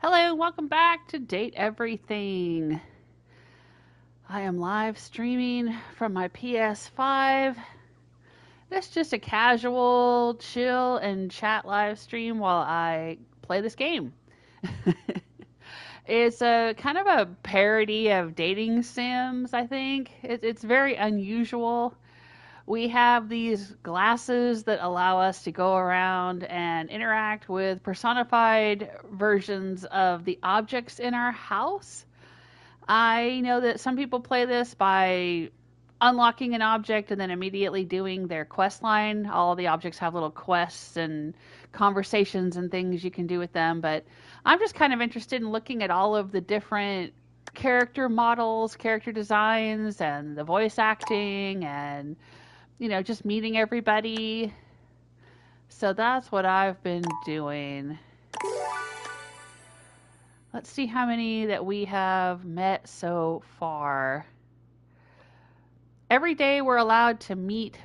Hello, welcome back to Date Everything. I am live streaming from my PS5. It's just a casual, chill, and chat live stream while I play this game. It's a kind of a parody of dating sims, I think. It's very unusual. We have these glasses that allow us to go around and interact with personified versions of the objects in our house. I know that some people play this by unlocking an object and then immediately doing their quest line. All the objects have little quests and conversations and things you can do with them, but I'm just kind of interested in looking at all of the different character models, character designs, and the voice acting, and just meeting everybody. So that's what I've been doing. Let's see how many that we have met so far. Every day we're allowed to meet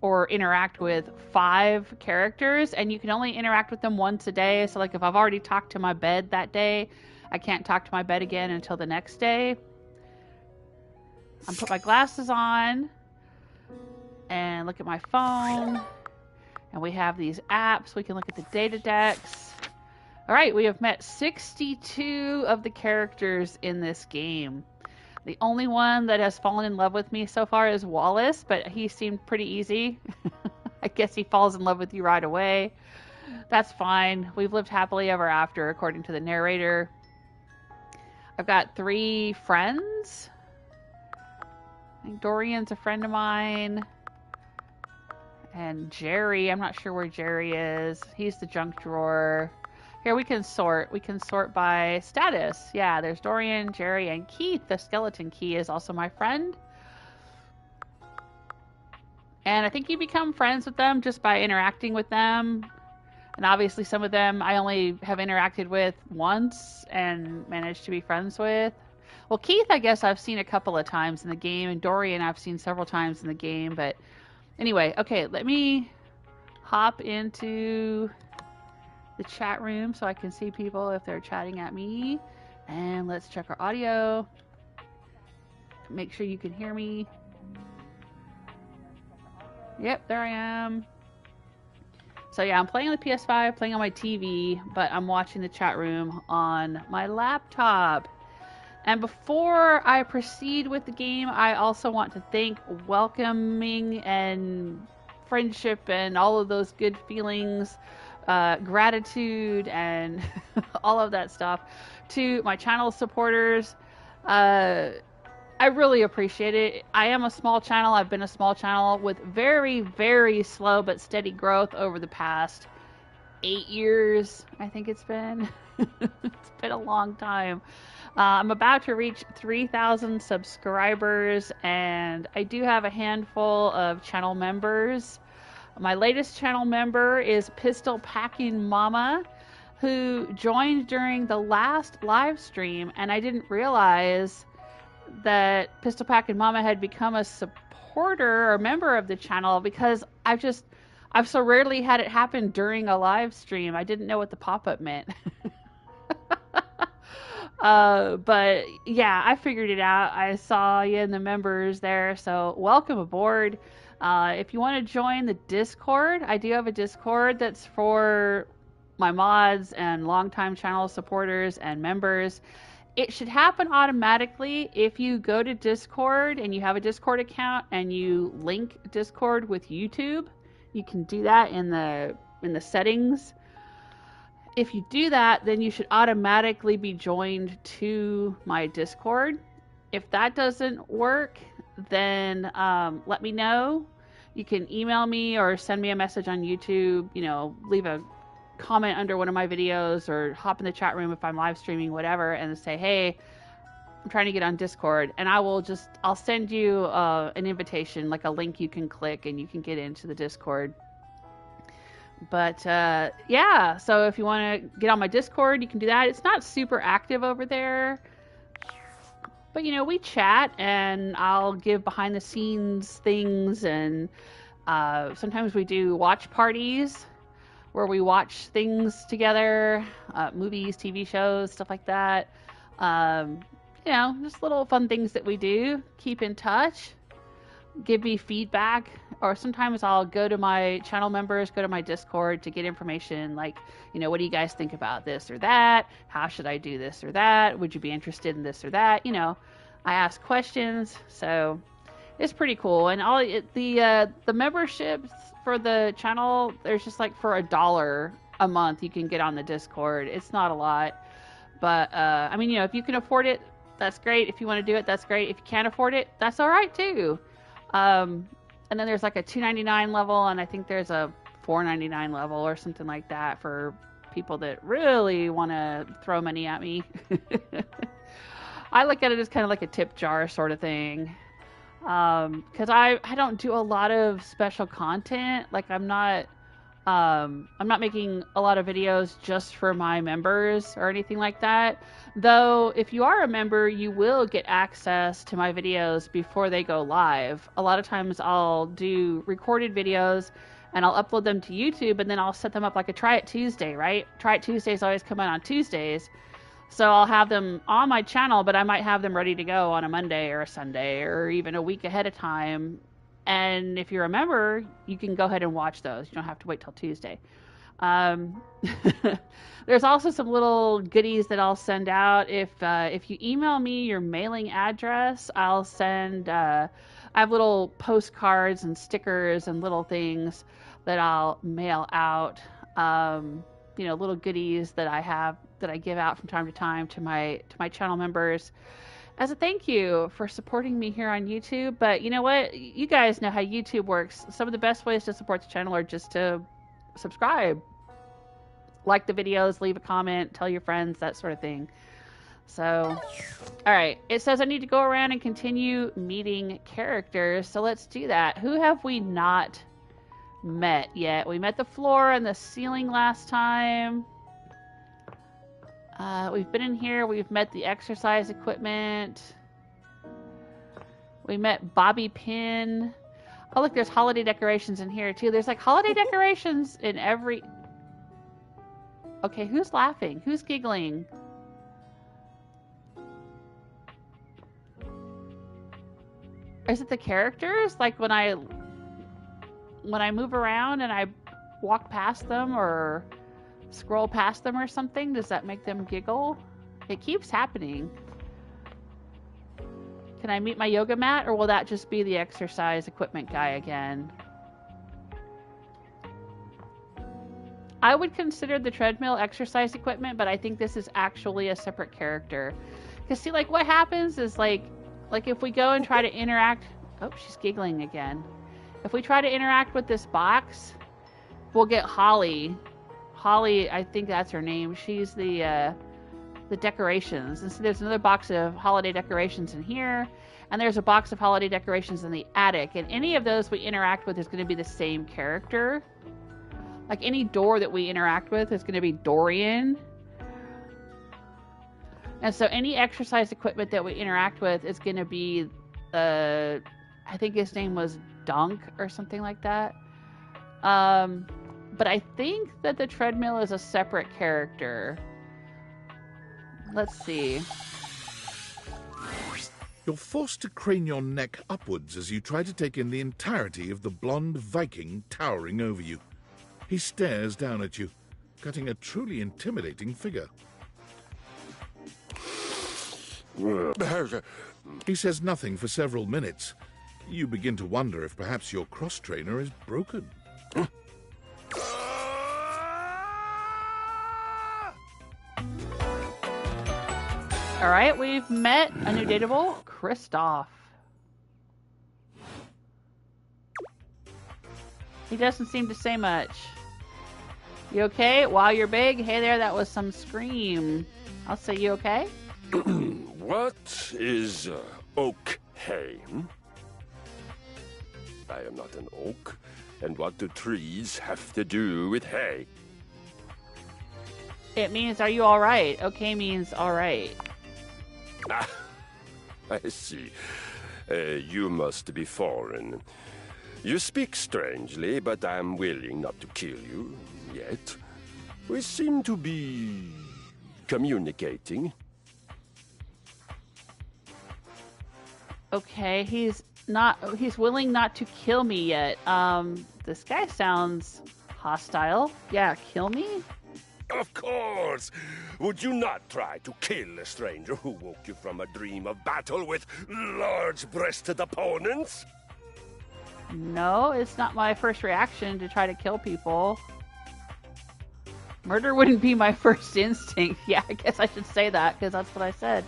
or interact with 5 characters, and you can only interact with them once a day. So like if I've already talked to my bed that day, I can't talk to my bed again until the next day. I'm put my glasses on and look at my phone, and we have these apps. We can look at the Date-a-Dex. All right, we have met 62 of the characters in this game. The only one that has fallen in love with me so far is Wallace, but he seemed pretty easy. I guess he falls in love with you right away. That's fine. We've lived happily ever after, according to the narrator. I've got 3 friends. I think Dorian's a friend of mine. And Jerry, I'm not sure where Jerry is. He's the junk drawer. Here we can sort. We can sort by status. Yeah, there's Dorian, Jerry, and Keith. The skeleton key is also my friend. And I think you become friends with them just by interacting with them. And obviously some of them I only have interacted with once and managed to be friends with. Well, Keith, I guess I've seen a couple of times in the game, and Dorian I've seen several times in the game. But anyway, okay, let me hop into the chat room so I can see people if they're chatting at me. And let's check our audio. Make sure you can hear me. Yep, there I am. So yeah, I'm playing on the PS5, playing on my TV, but I'm watching the chat room on my laptop. And before I proceed with the game, I also want to thank welcoming and friendship and all of those good feelings, gratitude and all of that stuff to my channel supporters. I really appreciate it. I am a small channel. I've been a small channel with very, very slow but steady growth over the past 8 years, I think it's been. It's been a long time. I'm about to reach 3,000 subscribers, and I do have a handful of channel members. My latest channel member is Pistol Packing Mama, who joined during the last live stream, and I didn't realize that Pistol Packing Mama had become a supporter or member of the channel because I've so rarely had it happen during a live stream. I didn't know what the pop-up meant. But yeah, I figured it out. I saw you in the members there, so welcome aboard. If you want to join the Discord, I do have a Discord that's for my mods and longtime channel supporters and members. It should happen automatically if you go to Discord and you have a Discord account and you link Discord with YouTube. You can do that in the settings. If you do that, then you should automatically be joined to my Discord. If that doesn't work, then let me know. You can email me or send me a message on YouTube, leave a comment under one of my videos or hop in the chat room if I'm live streaming, whatever, and say, hey, I'm trying to get on Discord, and I'll send you an invitation, like a link you can click and you can get into the Discord. But yeah, so if you want to get on my Discord, you can do that. It's not super active over there, but we chat, and I'll give behind the scenes things, and sometimes we do watch parties where we watch things together, movies, TV shows, stuff like that. You know, just little fun things that we do. Keep in touch. Give me feedback, or sometimes I'll go to my channel members, go to my Discord to get information like, you know, what do you guys think about this or that? How should I do this or that? Would you be interested in this or that? You know, I ask questions, so it's pretty cool. And the memberships for the channel, there's just like for $1 a month you can get on the Discord. It's not a lot, but I mean, you know, if you can afford it, that's great. If you want to do it, that's great. If you can't afford it, that's all right too. And then there's like a $2.99 level, and I think there's a $4.99 level or something like that for people that really want to throw money at me. I look at it as kind of like a tip jar sort of thing. Because I don't do a lot of special content. Like I'm not making a lot of videos just for my members or anything like that. Though, if you are a member, you will get access to my videos before they go live. A lot of times I'll do recorded videos and I'll upload them to YouTube, and then I'll set them up like a Try It Tuesday, right? Try It Tuesdays always come out on Tuesdays. So I'll have them on my channel, but I might have them ready to go on a Monday or a Sunday or even a week ahead of time. And if you're a member, you can go ahead and watch those. You don't have to wait till Tuesday. There's also some little goodies that I'll send out. If you email me your mailing address, I'll send, I have little postcards and stickers and little things that I'll mail out. You know, little goodies that I have, that I give out from time to time to my channel members as a thank you for supporting me here on YouTube. But you know what? You guys know how YouTube works. Some of the best ways to support the channel are just to subscribe, like the videos, leave a comment, tell your friends, that sort of thing. So, all right. It says I need to go around and continue meeting characters. So let's do that. Who have we not met yet? We met the floor and the ceiling last time. We've been in here. We've met the exercise equipment. We met Bobby Pin. Oh, look, there's holiday decorations in here, too. There's, like, holiday decorations in every... Okay, who's laughing? Who's giggling? Is it the characters? Like, when I move around and I walk past them or scroll past them or something, does that make them giggle? It keeps happening. Can I meet my yoga mat, or will that just be the exercise equipment guy again? I would consider the treadmill exercise equipment, but I think this is actually a separate character. Because see, like, what happens is, like if we go and try to interact... Oh, she's giggling again. If we try to interact with this box, we'll get Holly. Holly, I think that's her name. She's the decorations. And so there's another box of holiday decorations in here. And there's a box of holiday decorations in the attic. And any of those we interact with is going to be the same character. Like any door that we interact with is going to be Dorian. And so any exercise equipment that we interact with is going to be, I think his name was Dunk or something like that. But I think that the treadmill is a separate character. Let's see. You're forced to crane your neck upwards as you try to take in the entirety of the blonde Viking towering over you. He stares down at you, cutting a truly intimidating figure. He says nothing for several minutes. You begin to wonder if perhaps your cross-trainer is broken. All right, we've met a new dateable, Kristof. He doesn't seem to say much. You okay? Wow, you're big. Hey there, that was some scream. I'll say, you okay? What is okay? I am not an oak. And what do trees have to do with hay? It means, are you all right? Okay means all right. Ah, I see. You must be foreign. You speak strangely, but I am willing not to kill you, yet. We seem to be communicating. Okay, he's willing not to kill me yet. This guy sounds hostile. Yeah, kill me? Of course! Would you not try to kill a stranger who woke you from a dream of battle with large-breasted opponents? No, it's not my first reaction to try to kill people. Murder wouldn't be my first instinct. Yeah, I guess I should say that, because that's what I said.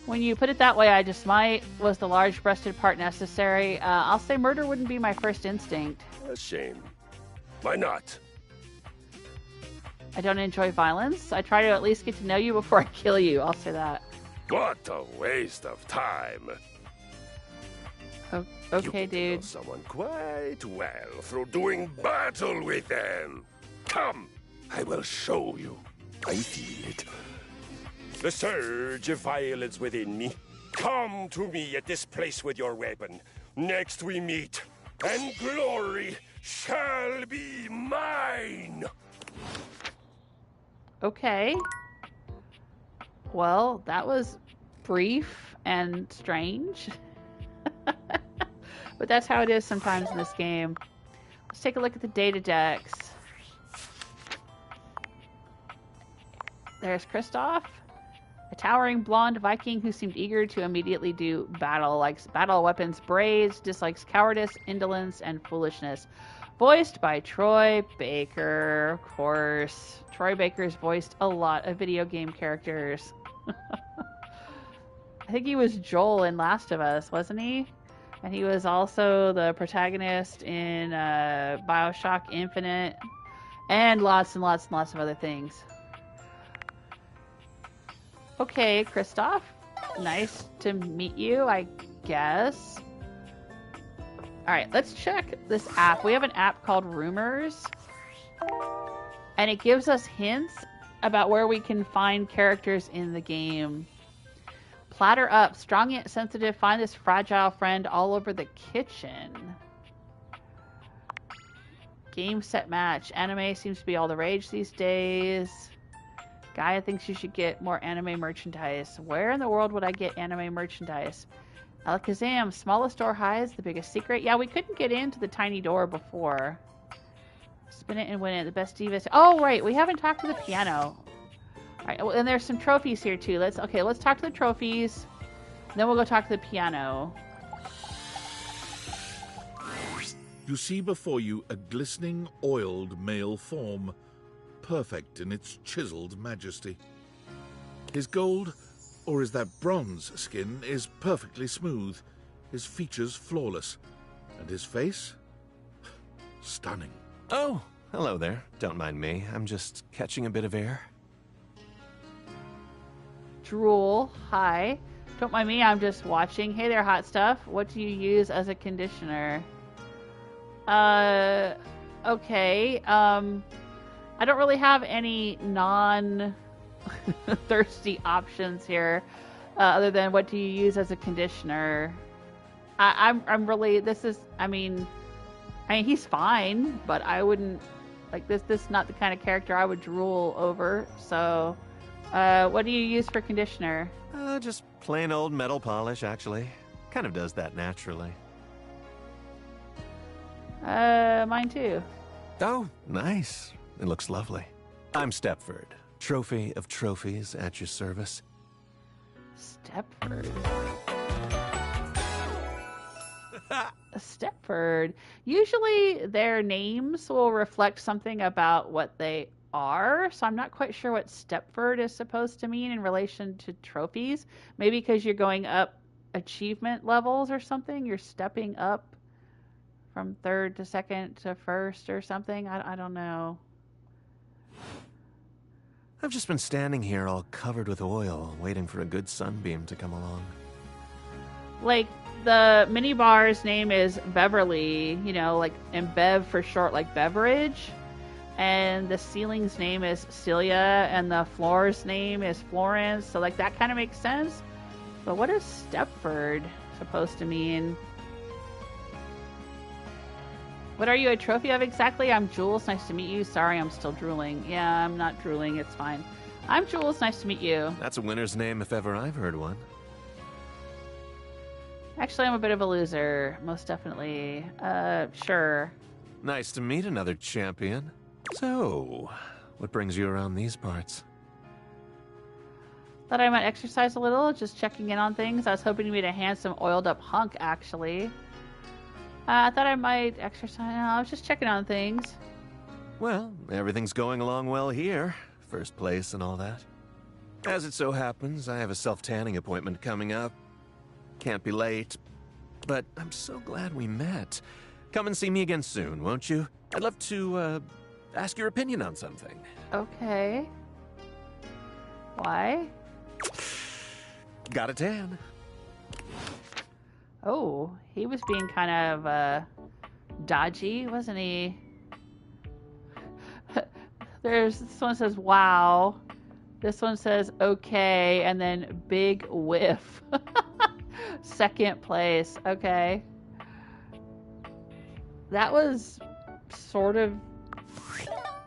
When you put it that way, I just might. Was the large-breasted part necessary? I'll say murder wouldn't be my first instinct. A shame. Why not? I don't enjoy violence. I try to at least get to know you before I kill you. I'll say that. What a waste of time. Okay, you dude. know someone quite well through doing battle with them. Come, I will show you. I feel it. The surge of violence within me. Come to me at this place with your weapon. Next we meet, and glory shall be mine. Okay. Well, that was brief and strange. But that's how it is sometimes in this game. Let's take a look at the Date-a-Dex. There's Kristof, a towering blonde Viking who seemed eager to immediately do battle. Likes battle weapons, braids, dislikes cowardice, indolence, and foolishness. Voiced by Troy Baker, of course. Troy Baker's voiced a lot of video game characters. I think he was Joel in Last of Us, wasn't he? And he was also the protagonist in BioShock Infinite. And lots and lots and lots of other things. Okay, Kristof. Nice to meet you, I guess. Alright, let's check this app. We have an app called Rumors. And it gives us hints about where we can find characters in the game. Platter up. Strong yet sensitive. Find this fragile friend all over the kitchen. Game, set, match. Anime seems to be all the rage these days. Gaia thinks you should get more anime merchandise. Where in the world would I get anime merchandise? Alakazam, smallest door hides the biggest secret. Yeah, we couldn't get into the tiny door before. Spin it and win it. The best divas. Oh, right. We haven't talked to the piano. All right. And there's some trophies here, too. Let's talk to the trophies. Then we'll go talk to the piano. You see before you a glistening, oiled male form, perfect in its chiseled majesty. His gold, or is that bronze skin, is perfectly smooth, his features flawless, and his face? Stunning. Oh, hello there. Don't mind me. I'm just catching a bit of air. Drool, hi. Don't mind me, I'm just watching. Hey there, hot stuff. What do you use as a conditioner? Okay. I don't really have any non-thirsty options here, other than what do you use as a conditioner. I'm really, I mean, he's fine, but I wouldn't, like, this is not the kind of character I would drool over, so, what do you use for conditioner? Just plain old metal polish, actually. Kind of does that naturally. Mine too. Oh, nice. It looks lovely. I'm Stepford, trophy of trophies at your service. Stepford. Stepford. Usually their names will reflect something about what they are, so I'm not quite sure what Stepford is supposed to mean in relation to trophies. Maybe because you're going up achievement levels or something. You're stepping up from 3rd to 2nd to 1st or something. I don't know. I've just been standing here all covered with oil, waiting for a good sunbeam to come along. Like, the minibar's name is Beverly, you know, like, and Bev for short, like beverage. And the ceiling's name is Celia, and the floor's name is Florence. So, like, that kind of makes sense. But what is Stepford supposed to mean? What are you a trophy of exactly? I'm Jules. Nice to meet you. Sorry, I'm still drooling. Yeah, I'm not drooling. It's fine. I'm Jules. Nice to meet you. That's a winner's name if ever I've heard one. Actually, I'm a bit of a loser. Most definitely. Sure. Nice to meet another champion. So, what brings you around these parts? Thought I might exercise a little, just checking in on things. I was hoping to meet a handsome, oiled-up hunk, actually. I thought I might exercise. No, I was just checking on things. Well, everything's going along well here. First place and all that. As it so happens, I have a self-tanning appointment coming up. Can't be late. But I'm so glad we met. Come and see me again soon, won't you? I'd love to, ask your opinion on something. Okay. Why? Got a tan. Oh, he was being kind of, dodgy, wasn't he? This one says, wow. This one says, okay, and then big whiff. Second place, okay. That was sort of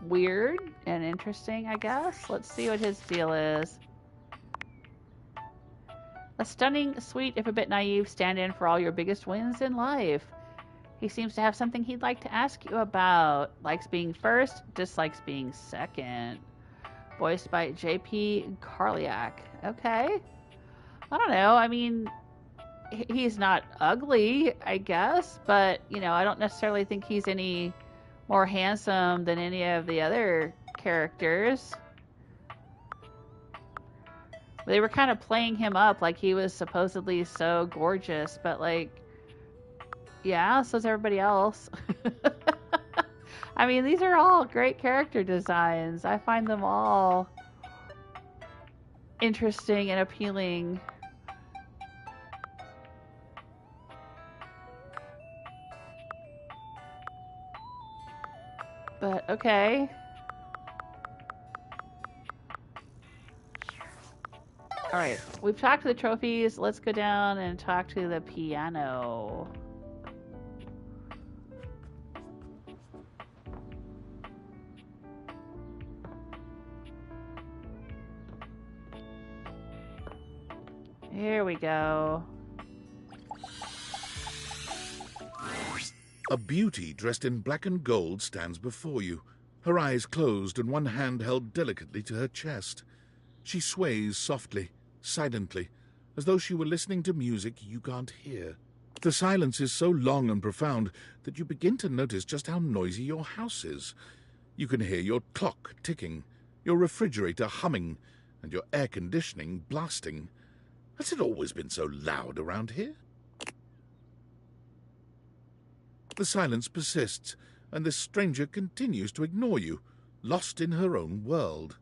weird and interesting, I guess. Let's see what his deal is. A stunning, sweet, if a bit naive, stand-in for all your biggest wins in life. He seems to have something he'd like to ask you about. Likes being first, dislikes being second. Voiced by J.P. Karliak. Okay. I don't know. I mean, he's not ugly, I guess, but, you know, I don't necessarily think he's any more handsome than any of the other characters. They were kind of playing him up like he was supposedly so gorgeous, but like, yeah, so's everybody else. I mean, these are all great character designs. I find them all interesting and appealing. But, okay. Alright, we've talked to the trophies. Let's go down and talk to the piano. Here we go. A beauty dressed in black and gold stands before you, her eyes closed and one hand held delicately to her chest. She sways softly, silently, as though she were listening to music you can't hear. The silence is so long and profound that you begin to notice just how noisy your house is. You can hear your clock ticking, your refrigerator humming, and your air conditioning blasting. Has it always been so loud around here? The silence persists, and this stranger continues to ignore you, lost in her own world.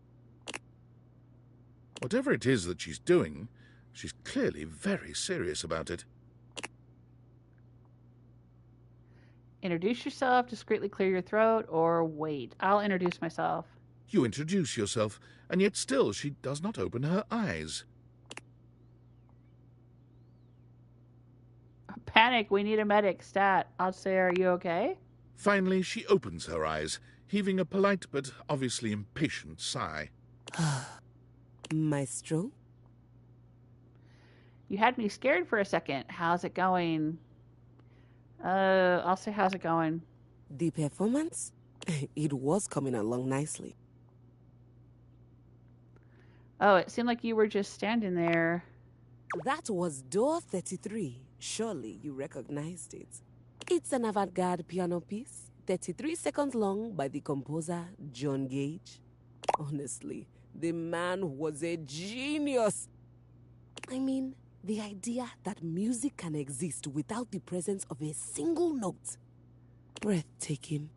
Whatever it is that she's doing, she's clearly very serious about it. Introduce yourself, discreetly clear your throat, or wait. I'll introduce myself. You introduce yourself, and yet still she does not open her eyes. Panic, we need a medic. Stat. I'll say, are you okay? Finally, she opens her eyes, heaving a polite but obviously impatient sigh. Maestro? You had me scared for a second. How's it going? I'll say, how's it going? The performance? It was coming along nicely. Oh, it seemed like you were just standing there. That was door 33. Surely you recognized it. It's an avant-garde piano piece, 33 seconds long, by the composer John Gage. Honestly, the man was a genius. I mean, the idea that music can exist without the presence of a single note. Breathtaking.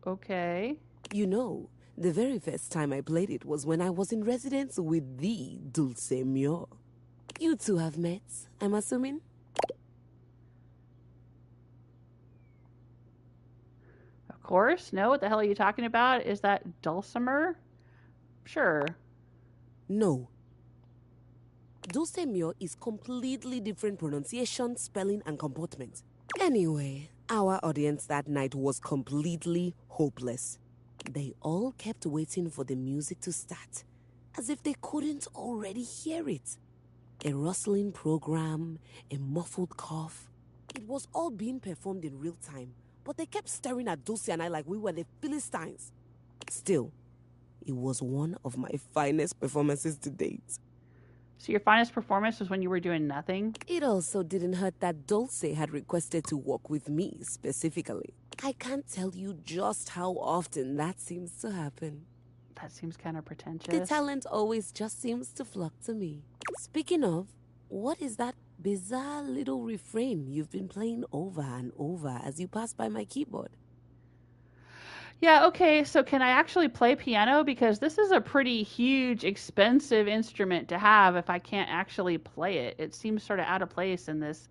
Okay. You know, the very first time I played it was when I was in residence with the Dulce Mio. You two have met, I'm assuming? Of course. No, what the hell are you talking about? Is that dulcimer? Sure. No. Dulce Mio is completely different pronunciation, spelling, and comportment. Anyway, Our audience that night was completely hopeless. They all kept waiting for the music to start, as if they couldn't already hear it. A rustling program, a muffled cough. It was all being performed in real time, but they kept staring at Dulcie and I like we were the Philistines. Still, it was one of my finest performances to date. So your finest performance was when you were doing nothing? It also didn't hurt that Dulce had requested to work with me specifically. I can't tell you just how often that seems to happen. That seems kind of pretentious. The talent always just seems to flock to me. Speaking of, what is that bizarre little refrain you've been playing over and over as you pass by my keyboard? Yeah, okay, so can I actually play piano? Because this is a pretty huge, expensive instrument to have if I can't actually play it. It seems sort of out of place in this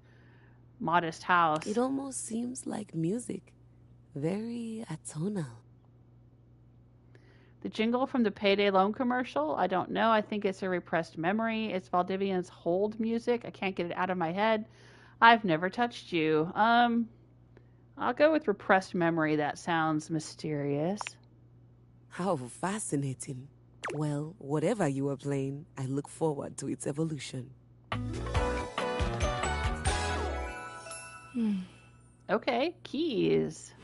modest house. It almost seems like music. Very atonal. The jingle from the Payday Loan commercial? I don't know. I think it's a repressed memory. It's Valdivian's hold music. I can't get it out of my head. I've never touched you. I'll go with repressed memory. That sounds mysterious. How fascinating. Well, whatever you are playing, I look forward to its evolution. Okay, keys.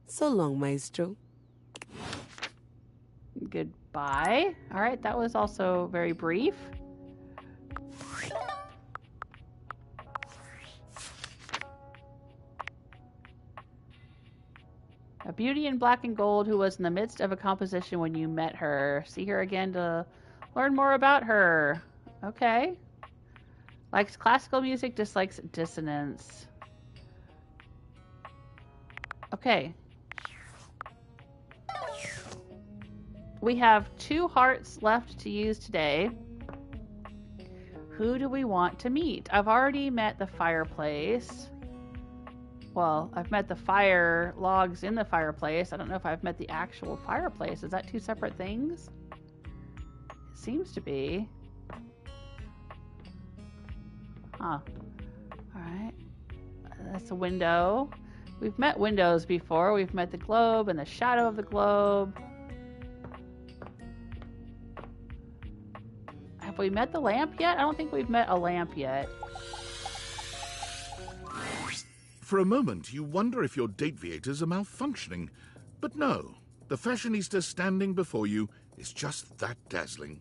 So long, Maestro. Goodbye. All right, that was also very brief. A beauty in black and gold who was in the midst of a composition when you met her. See her again to learn more about her. Okay. Likes classical music, dislikes dissonance. Okay. We have 2 hearts left to use today. Who do we want to meet? I've already met the fireplace. Well, I've met the fire logs in the fireplace. I don't know if I've met the actual fireplace. Is that 2 separate things? It seems to be. Huh. Alright. That's a window. We've met windows before. We've met the globe and the shadow of the globe. Have we met the lamp yet? I don't think we've met a lamp yet. For a moment, you wonder if your date-viators are malfunctioning. But no, the fashionista standing before you is just that dazzling.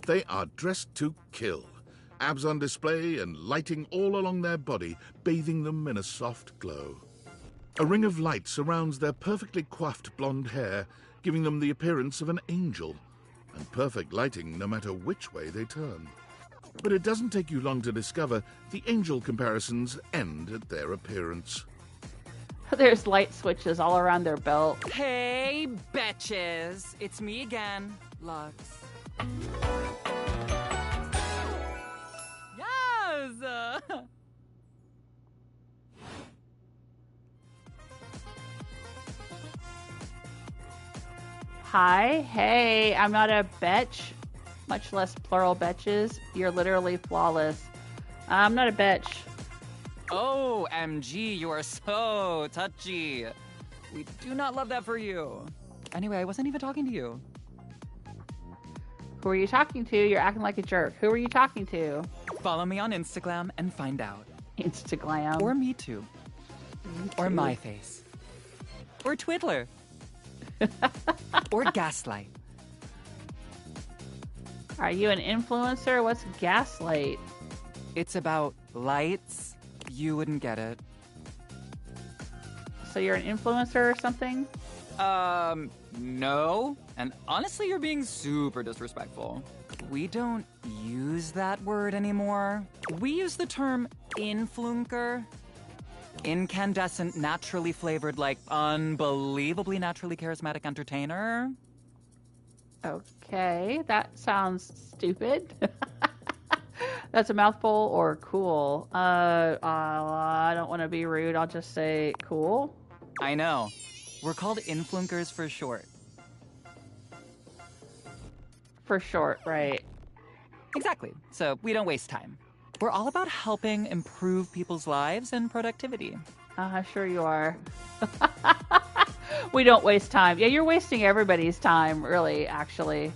They are dressed to kill, abs on display and lighting all along their body, bathing them in a soft glow. A ring of light surrounds their perfectly coiffed blonde hair, giving them the appearance of an angel, and perfect lighting no matter which way they turn. But it doesn't take you long to discover the angel comparisons end at their appearance. There's light switches all around their belt. Hey, betches! It's me again, Lux. Yes! Hi, hey, I'm not a betch. Much less plural betches. You're literally flawless. I'm not a betch. Oh, MG, you are so touchy. We do not love that for you. Anyway, I wasn't even talking to you. Who are you talking to? You're acting like a jerk. Who are you talking to? Follow me on Instagram and find out. Instagram. Or me too. Or my face. Or Twiddler. Or Gaslight. Are you an influencer? What's gaslight? It's about lights. You wouldn't get it. So you're an influencer or something? No. And honestly, you're being super disrespectful. We don't use that word anymore. We use the term influnker. Incandescent, naturally flavored, like unbelievably naturally charismatic entertainer. Okay, that sounds stupid. That's a mouthful or cool. I don't want to be rude. I'll just say cool. I know. We're called influencers for short. For short, right. Exactly. So we don't waste time. We're all about helping improve people's lives and productivity. Sure you are. We don't waste time. Yeah, you're wasting everybody's time, really, actually.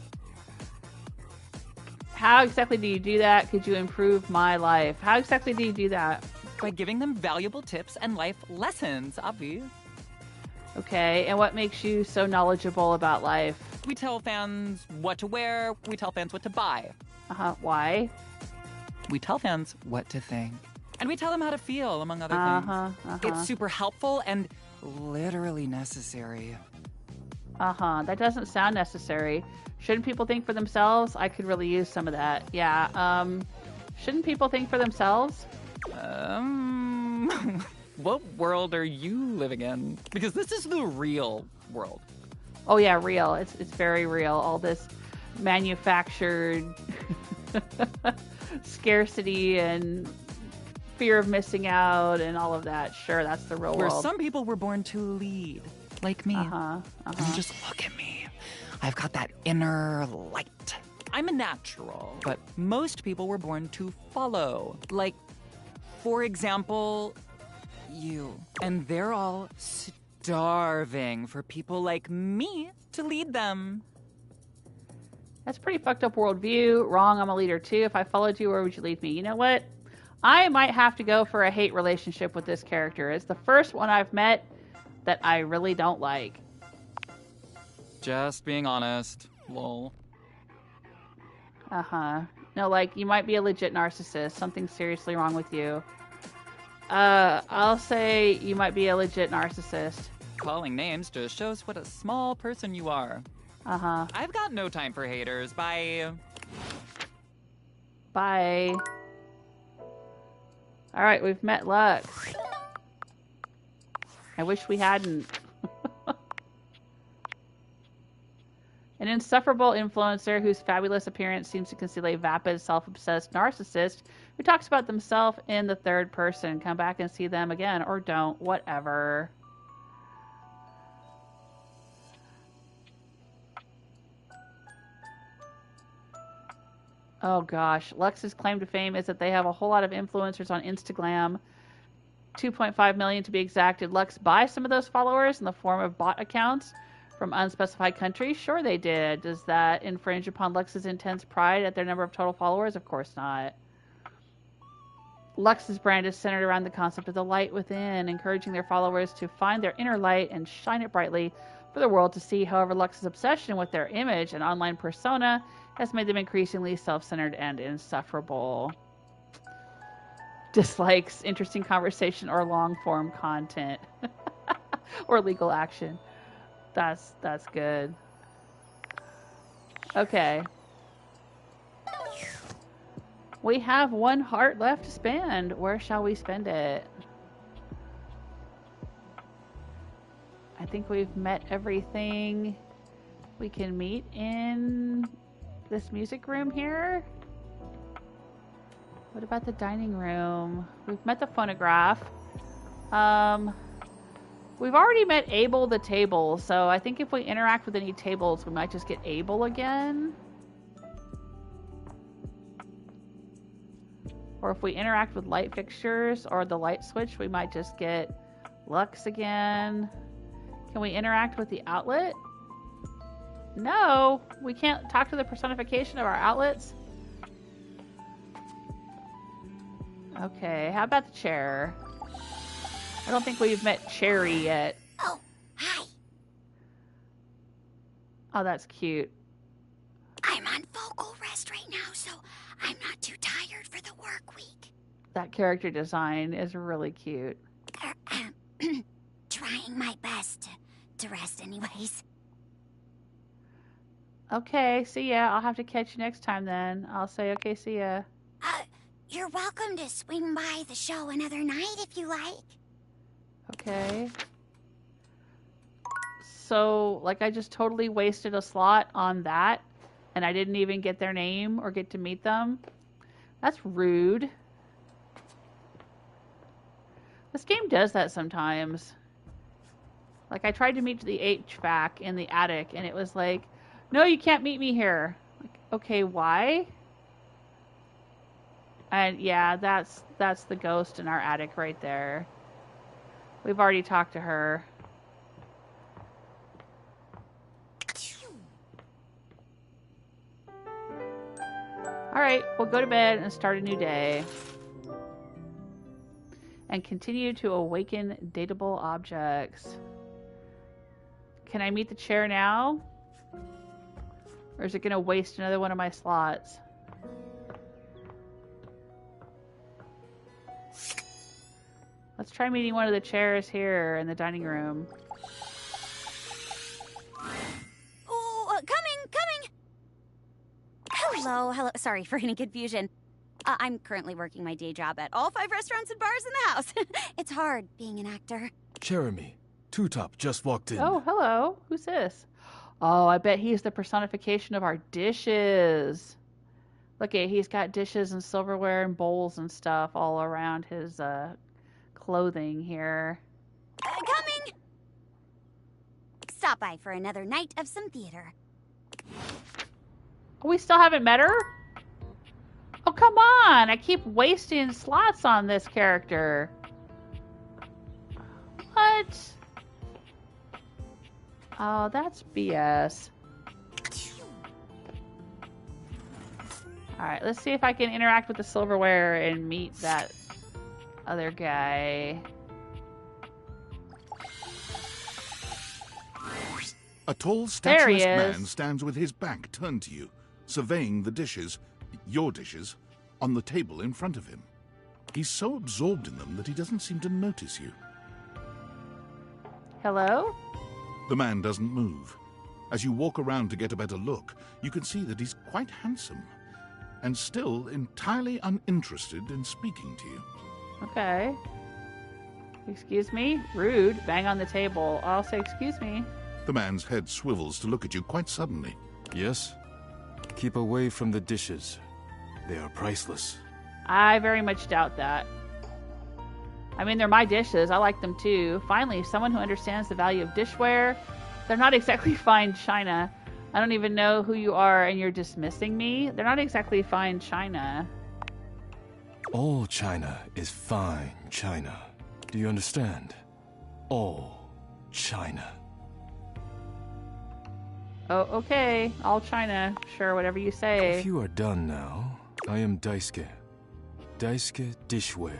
How exactly do you do that? Could you improve my life? How exactly do you do that? By giving them valuable tips and life lessons, obvi. Okay, and what makes you so knowledgeable about life? We tell fans what to wear, we tell fans what to buy. Why? We tell fans what to think. And we tell them how to feel, among other things. It's super helpful and literally necessary. That doesn't sound necessary. Shouldn't people think for themselves? I could really use some of that. Yeah, shouldn't people think for themselves? What world are you living in? Because this is the real world. Oh yeah, real. It's very real. All this manufactured scarcity and fear of missing out and all of that. Sure, that's the real world. Where some people were born to lead, like me. And just look at me. I've got that inner light. I'm a natural, but most people were born to follow. Like, for example, you. And they're all starving for people like me to lead them. That's a pretty fucked up worldview. Wrong, I'm a leader too. If I followed you, where would you lead me? You know what? I might have to go for a hate relationship with this character. It's the first one I've met that I really don't like. Just being honest. Lol. No, like, you might be a legit narcissist. Something's seriously wrong with you. I'll say you might be a legit narcissist. Calling names just shows what a small person you are. I've got no time for haters. Bye. Bye. Alright, we've met Lux. I wish we hadn't. An insufferable influencer whose fabulous appearance seems to conceal a vapid, self-obsessed narcissist who talks about themselves in the third person. Come back and see them again, or don't. Whatever. Oh gosh. Lux's claim to fame is that they have a whole lot of influencers on Instagram. 2.5 million to be exact. Did Lux buy some of those followers in the form of bot accounts from unspecified countries? Sure they did. Does that infringe upon Lux's intense pride at their number of total followers? Of course not. Lux's brand is centered around the concept of the light within, encouraging their followers to find their inner light and shine it brightly for the world to see. However, Lux's obsession with their image and online persona has made them increasingly self-centered and insufferable. Dislikes interesting conversation or long-form content. Or legal action. That's good. Okay. We have 1 heart left to spend. Where shall we spend it? I think we've met everything we can meet in this music room here. What about the dining room? We've met the phonograph. We've already met Abel the table, so I think if we interact with any tables, we might just get Abel again. Or if we interact with light fixtures or the light switch, we might just get Lux again. Can we interact with the outlet? No, we can't talk to the personification of our outlets. Okay, how about the chair? I don't think we've met Cherry yet. Oh, hi. Oh, that's cute. I'm on vocal rest right now, so I'm not too tired for the work week. That character design is really cute. Trying my best to rest anyways. Okay, see ya. I'll have to catch you next time then. I'll say, okay, see ya. You're welcome to swing by the show another night if you like. Okay. So, like, I just totally wasted a slot on that, and I didn't even get their name or get to meet them. That's rude. This game does that sometimes. Like, I tried to meet the HVAC in the attic, and it was like, no, you can't meet me here. Like, okay, why? And yeah, that's the ghost in our attic right there. We've already talked to her. Alright, we'll go to bed and start a new day. And continue to awaken dateable objects. Can I meet the chair now? Or is it going to waste another one of my slots? Let's try meeting one of the chairs here in the dining room. Oh, coming! Hello. Sorry for any confusion. I'm currently working my day job at all 5 restaurants and bars in the house. It's hard being an actor. Jeremy, Two Top just walked in. Oh, hello. Who's this? Oh, I bet he's the personification of our dishes. Look at, he's got dishes and silverware and bowls and stuff all around his clothing here. Coming! Stop by for another night of some theater. We still haven't met her? Oh, come on! I keep wasting slots on this character. What? Oh, that's BS. Alright, let's see if I can interact with the silverware and meet that other guy. A tall, There he statuesque is. man stands with his back turned to you, surveying the dishes, your dishes, on the table in front of him. He's so absorbed in them that he doesn't seem to notice you. Hello? The man doesn't move. As you walk around to get a better look, you can see that he's quite handsome, and still entirely uninterested in speaking to you. Okay. Excuse me? Rude. Bang on the table. I'll say excuse me. The man's head swivels to look at you quite suddenly. Yes? Keep away from the dishes. They are priceless. I very much doubt that. I mean, they're my dishes. I like them too. Finally, someone who understands the value of dishware. They're not exactly fine china. I don't even know who you are and you're dismissing me. They're not exactly fine china. All china is fine china. Do you understand? All china. Oh, okay. All china. Sure, whatever you say. If you are done now, I am Daisuke. Daisuke Dishware.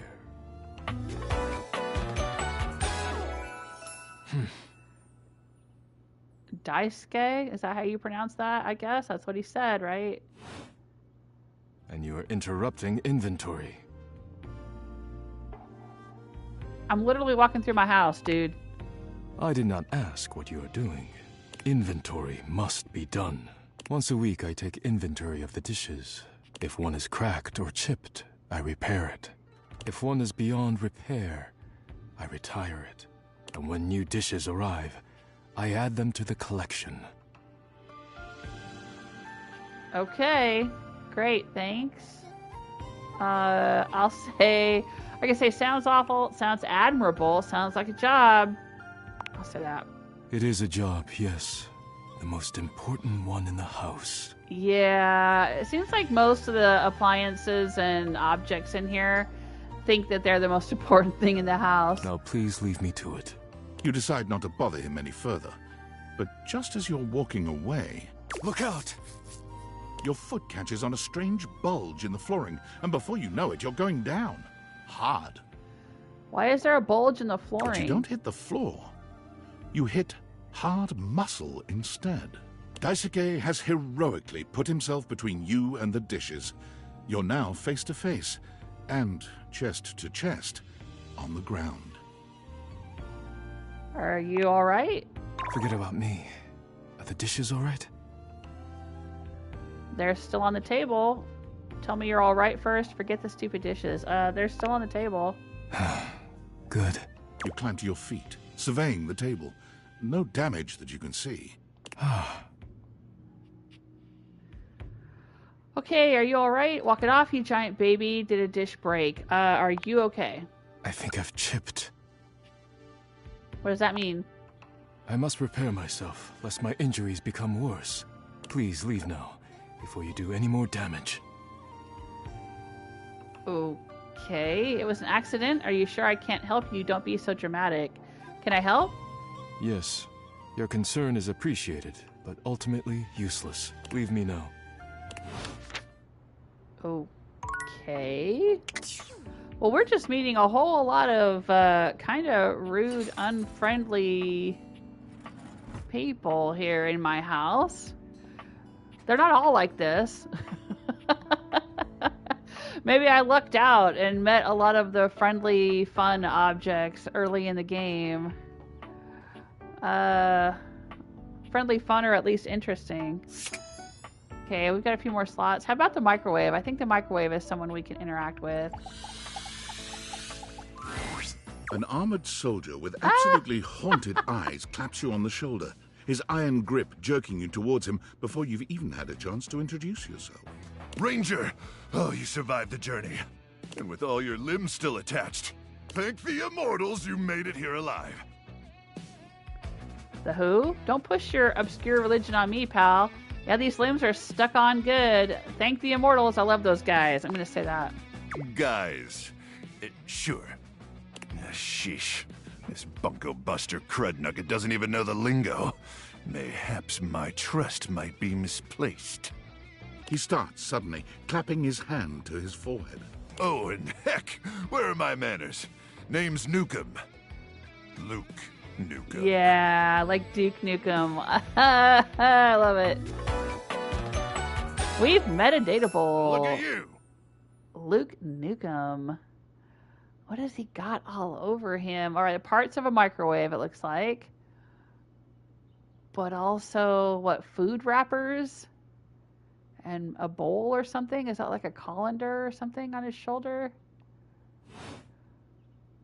Daisuke? Is that how you pronounce that? I guess that's what he said, right? And you are interrupting inventory. I'm literally walking through my house, dude. I did not ask what you are doing. Inventory must be done. Once a week I take inventory of the dishes. If one is cracked or chipped, I repair it. If one is beyond repair, I retire it. And when new dishes arrive, I add them to the collection. Okay. Great, thanks. I'll say... I can say sounds awful, sounds admirable, sounds like a job. I'll say that. It is a job, yes. The most important one in the house. Yeah, it seems like most of the appliances and objects in here think that they're the most important thing in the house. Now please leave me to it. You decide not to bother him any further. But just as you're walking away, Look out! your foot catches on a strange bulge in the flooring, and before you know it, you're going down. Hard. Why is there a bulge in the flooring? But you don't hit the floor. You hit hard muscle instead. Daisuke has heroically put himself between you and the dishes. You're now face to face, and chest to chest, on the ground. Are you alright? Forget about me. Are the dishes all right? They're still on the table. Tell me you're alright first. Forget the stupid dishes. They're still on the table. Good. You climb to your feet, surveying the table. No damage that you can see. Okay, are you alright? Walk it off, you giant baby. Did a dish break? Are you okay? I think I've chipped. What does that mean? I must repair myself, lest my injuries become worse. Please leave now, before you do any more damage. Okay, it was an accident. Are you sure I can't help you? Don't be so dramatic. Can I help? Yes. Your concern is appreciated, but ultimately useless. Leave me know. Okay. Well, we're just meeting a whole lot of kind of rude, unfriendly people here in my house. They're not all like this. Maybe I lucked out and met a lot of the friendly, fun objects early in the game. Friendly, fun, or at least interesting. Okay, we've got a few more slots. How about the microwave? I think the microwave is someone we can interact with. An armored soldier with absolutely haunted eyes claps you on the shoulder, his iron grip jerking you towards him before you've even had a chance to introduce yourself. Ranger! Oh, you survived the journey. And with all your limbs still attached. Thank the immortals you made it here alive. The who? Don't push your obscure religion on me, pal. Yeah, these limbs are stuck on good. Thank the immortals. I love those guys. I'm going to say that. Guys. Sure. Sheesh. This bunko buster crud nugget doesn't even know the lingo. Mayhaps my trust might be misplaced. He starts suddenly, clapping his hand to his forehead. Oh, and heck, where are my manners? Name's Nukem. Luke Nukem. Yeah, like Duke Nukem. I love it. We've metadatable. Look at you. Luke Nukem. What has he got all over him? All right, parts of a microwave, it looks like. But also, what, food wrappers? And a bowl or something? Is that like a colander or something on his shoulder?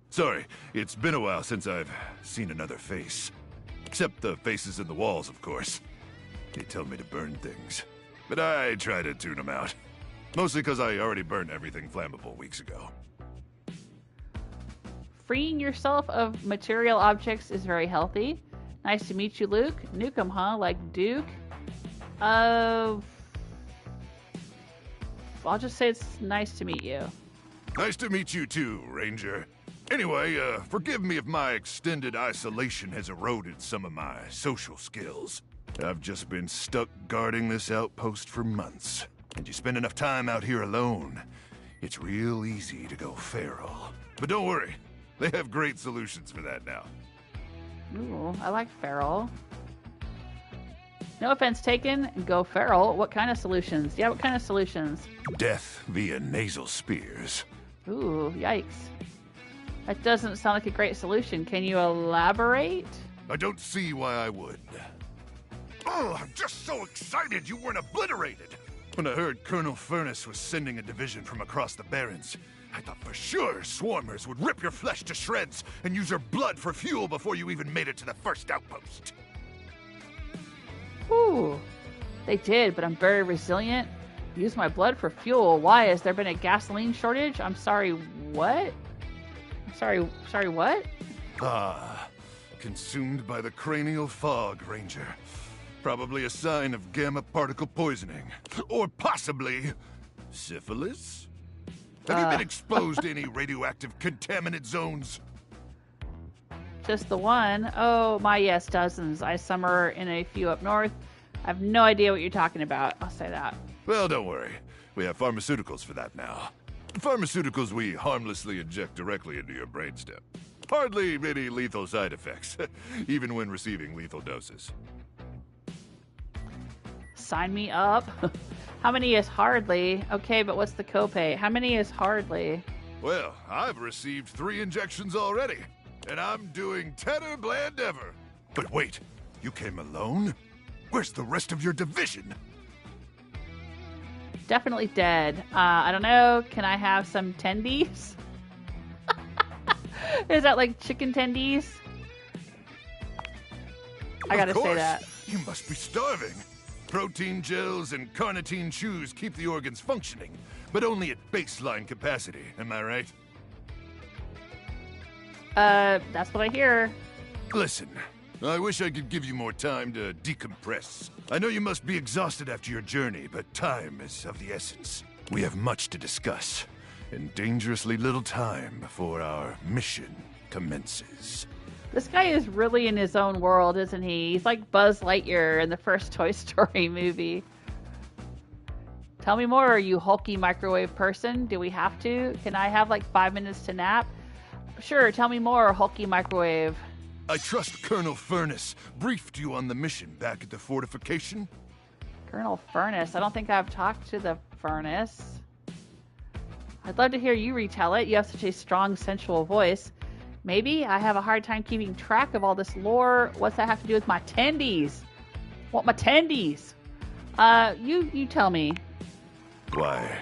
Sorry, it's been a while since I've seen another face. Except the faces in the walls, of course. They tell me to burn things. But I try to tune them out. Mostly because I already burned everything flammable weeks ago. Freeing yourself of material objects is very healthy. Nice to meet you, Luke. Nukem, huh? Like Duke? I'll just say it's nice to meet you. Nice to meet you too, Ranger. Anyway, forgive me if my extended isolation has eroded some of my social skills. I've just been stuck guarding this outpost for months. And you spend enough time out here alone, it's real easy to go feral. But don't worry, they have great solutions for that now. Ooh, I like feral. No offense taken, go feral. What kind of solutions? Yeah, what kind of solutions? Death via nasal spears. Ooh, yikes. That doesn't sound like a great solution. Can you elaborate? I don't see why I would. Oh, I'm just so excited you weren't obliterated! When I heard Colonel Furnace was sending a division from across the Barrens, I thought for sure swarmers would rip your flesh to shreds and use your blood for fuel before you even made it to the first outpost. Ooh, they did, but I'm very resilient. Use my blood for fuel. Why? Has there been a gasoline shortage? I'm sorry, what? Sorry, what? Ah, consumed by the cranial fog, Ranger. Probably a sign of gamma particle poisoning. Or possibly syphilis? Have you been exposed to any radioactive contaminant zones? Just the one. Oh, my yes, dozens. I summer in a few up north. I have no idea what you're talking about. I'll say that. Well, don't worry. We have pharmaceuticals for that now. Pharmaceuticals we harmlessly inject directly into your brainstem. Hardly any lethal side effects, even when receiving lethal doses. Sign me up. How many is hardly? Okay, but what's the copay? How many is hardly? Well, I've received 3 injections already, and I'm doing tenor bland ever. But wait, you came alone? Where's the rest of your division? Definitely dead. I don't know. Can I have some tendies? Is that like chicken tendies? I gotta say that. You must be starving. Protein gels and carnitine chews keep the organs functioning, but only at baseline capacity, am I right? That's what I hear. Listen, I wish I could give you more time to decompress. I know you must be exhausted after your journey, but time is of the essence. We have much to discuss, and dangerously little time before our mission commences. This guy is really in his own world, isn't he? He's like Buzz Lightyear in the first Toy Story movie. Tell me more, you hulky microwave person. Do we have to? Can I have like 5 minutes to nap? Sure, tell me more, hulky microwave. I trust Colonel Furnace briefed you on the mission back at the fortification? Colonel Furnace? I don't think I've talked to the Furnace. I'd love to hear you retell it. You have such a strong, sensual voice. Maybe I have a hard time keeping track of all this lore. What's that have to do with my tendies? What my tendies? You tell me. Why,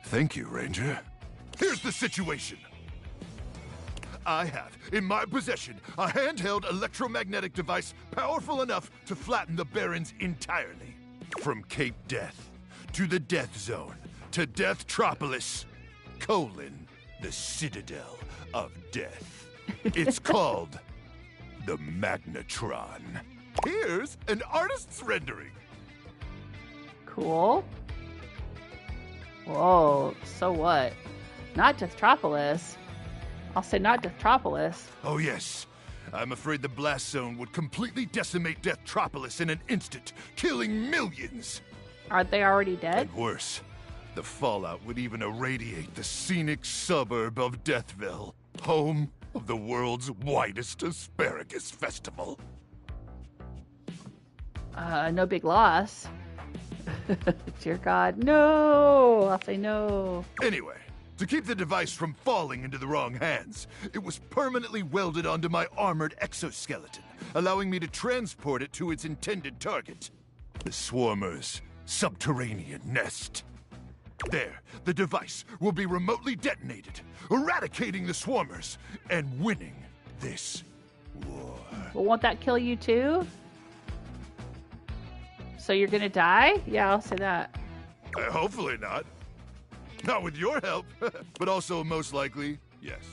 thank you, Ranger. Here's the situation. I have in my possession a handheld electromagnetic device powerful enough to flatten the Barrens entirely. From Cape Death, to the Death Zone, to Deathtropolis, the Citadel of Death. It's called the Magnetron. Here's an artist's rendering. Cool. Whoa, so what? Not Deathtropolis. I'll say not Deathtropolis. Oh yes. I'm afraid the blast zone would completely decimate Deathtropolis in an instant, killing millions. Aren't they already dead? And worse, the fallout would even irradiate the scenic suburb of Deathville, home of the world's widest asparagus festival. No big loss. Dear God, no! I'll say no. Anyway, to keep the device from falling into the wrong hands, it was permanently welded onto my armored exoskeleton, allowing me to transport it to its intended target, the Swarmer's subterranean nest. There, the device will be remotely detonated, eradicating the Swarmers and winning this war. Well, won't that kill you too? So you're gonna die? Yeah, I'll say that. Hopefully not. Not with your help, but also most likely, yes.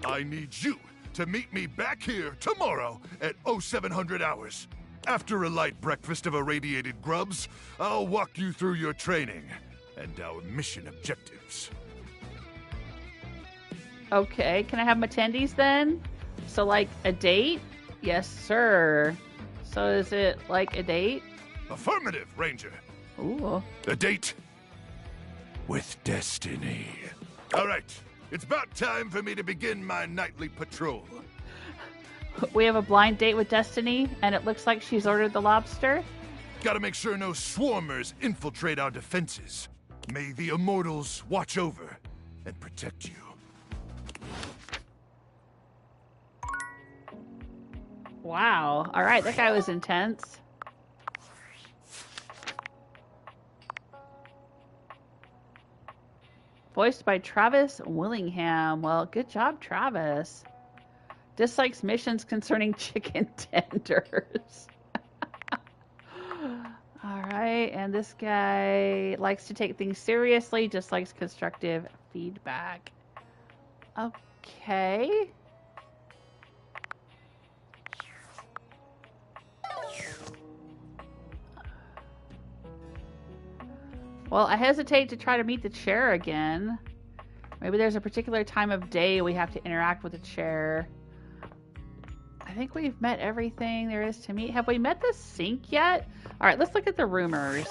I need you to meet me back here tomorrow at 0700 hours. After a light breakfast of irradiated grubs, I'll walk you through your training and our mission objectives. Okay, can I have my tendies then? So like a date? Yes, sir. So is it like a date? Affirmative, Ranger. Ooh. A date with destiny. All right, it's about time for me to begin my nightly patrol. We have a blind date with Destiny, and it looks like she's ordered the lobster. Gotta make sure no swarmers infiltrate our defenses. May the immortals watch over and protect you. Wow. All right, that guy was intense. Voiced by Travis Willingham. Well, good job, Travis. Dislikes missions concerning chicken tenders. All right, and this guy likes to take things seriously, dislikes constructive feedback. Okay. Well, I hesitate to try to meet the chair again. Maybe there's a particular time of day we have to interact with the chair. I think we've met everything there is to meet. Have we met the sink yet? All right, let's look at the rumors.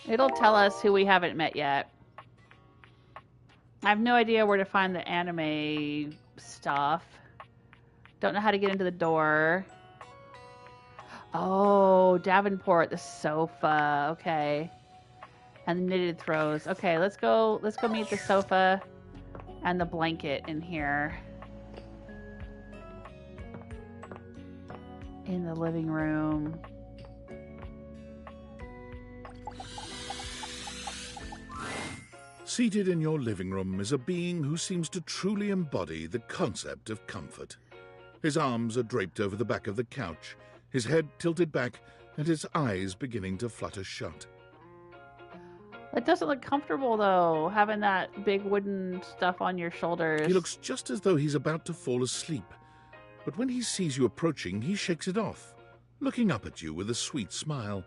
It'll tell us who we haven't met yet. I have no idea where to find the anime stuff. Don't know how to get into the door. Oh, Davenport, the sofa. Okay. And the knitted throws. Okay, let's go meet the sofa and the blanket in here. In the living room. Seated in your living room is a being who seems to truly embody the concept of comfort. His arms are draped over the back of the couch, his head tilted back, and his eyes beginning to flutter shut. That doesn't look comfortable, though, having that big wooden stuff on your shoulders. He looks just as though he's about to fall asleep. But when he sees you approaching, he shakes it off, looking up at you with a sweet smile.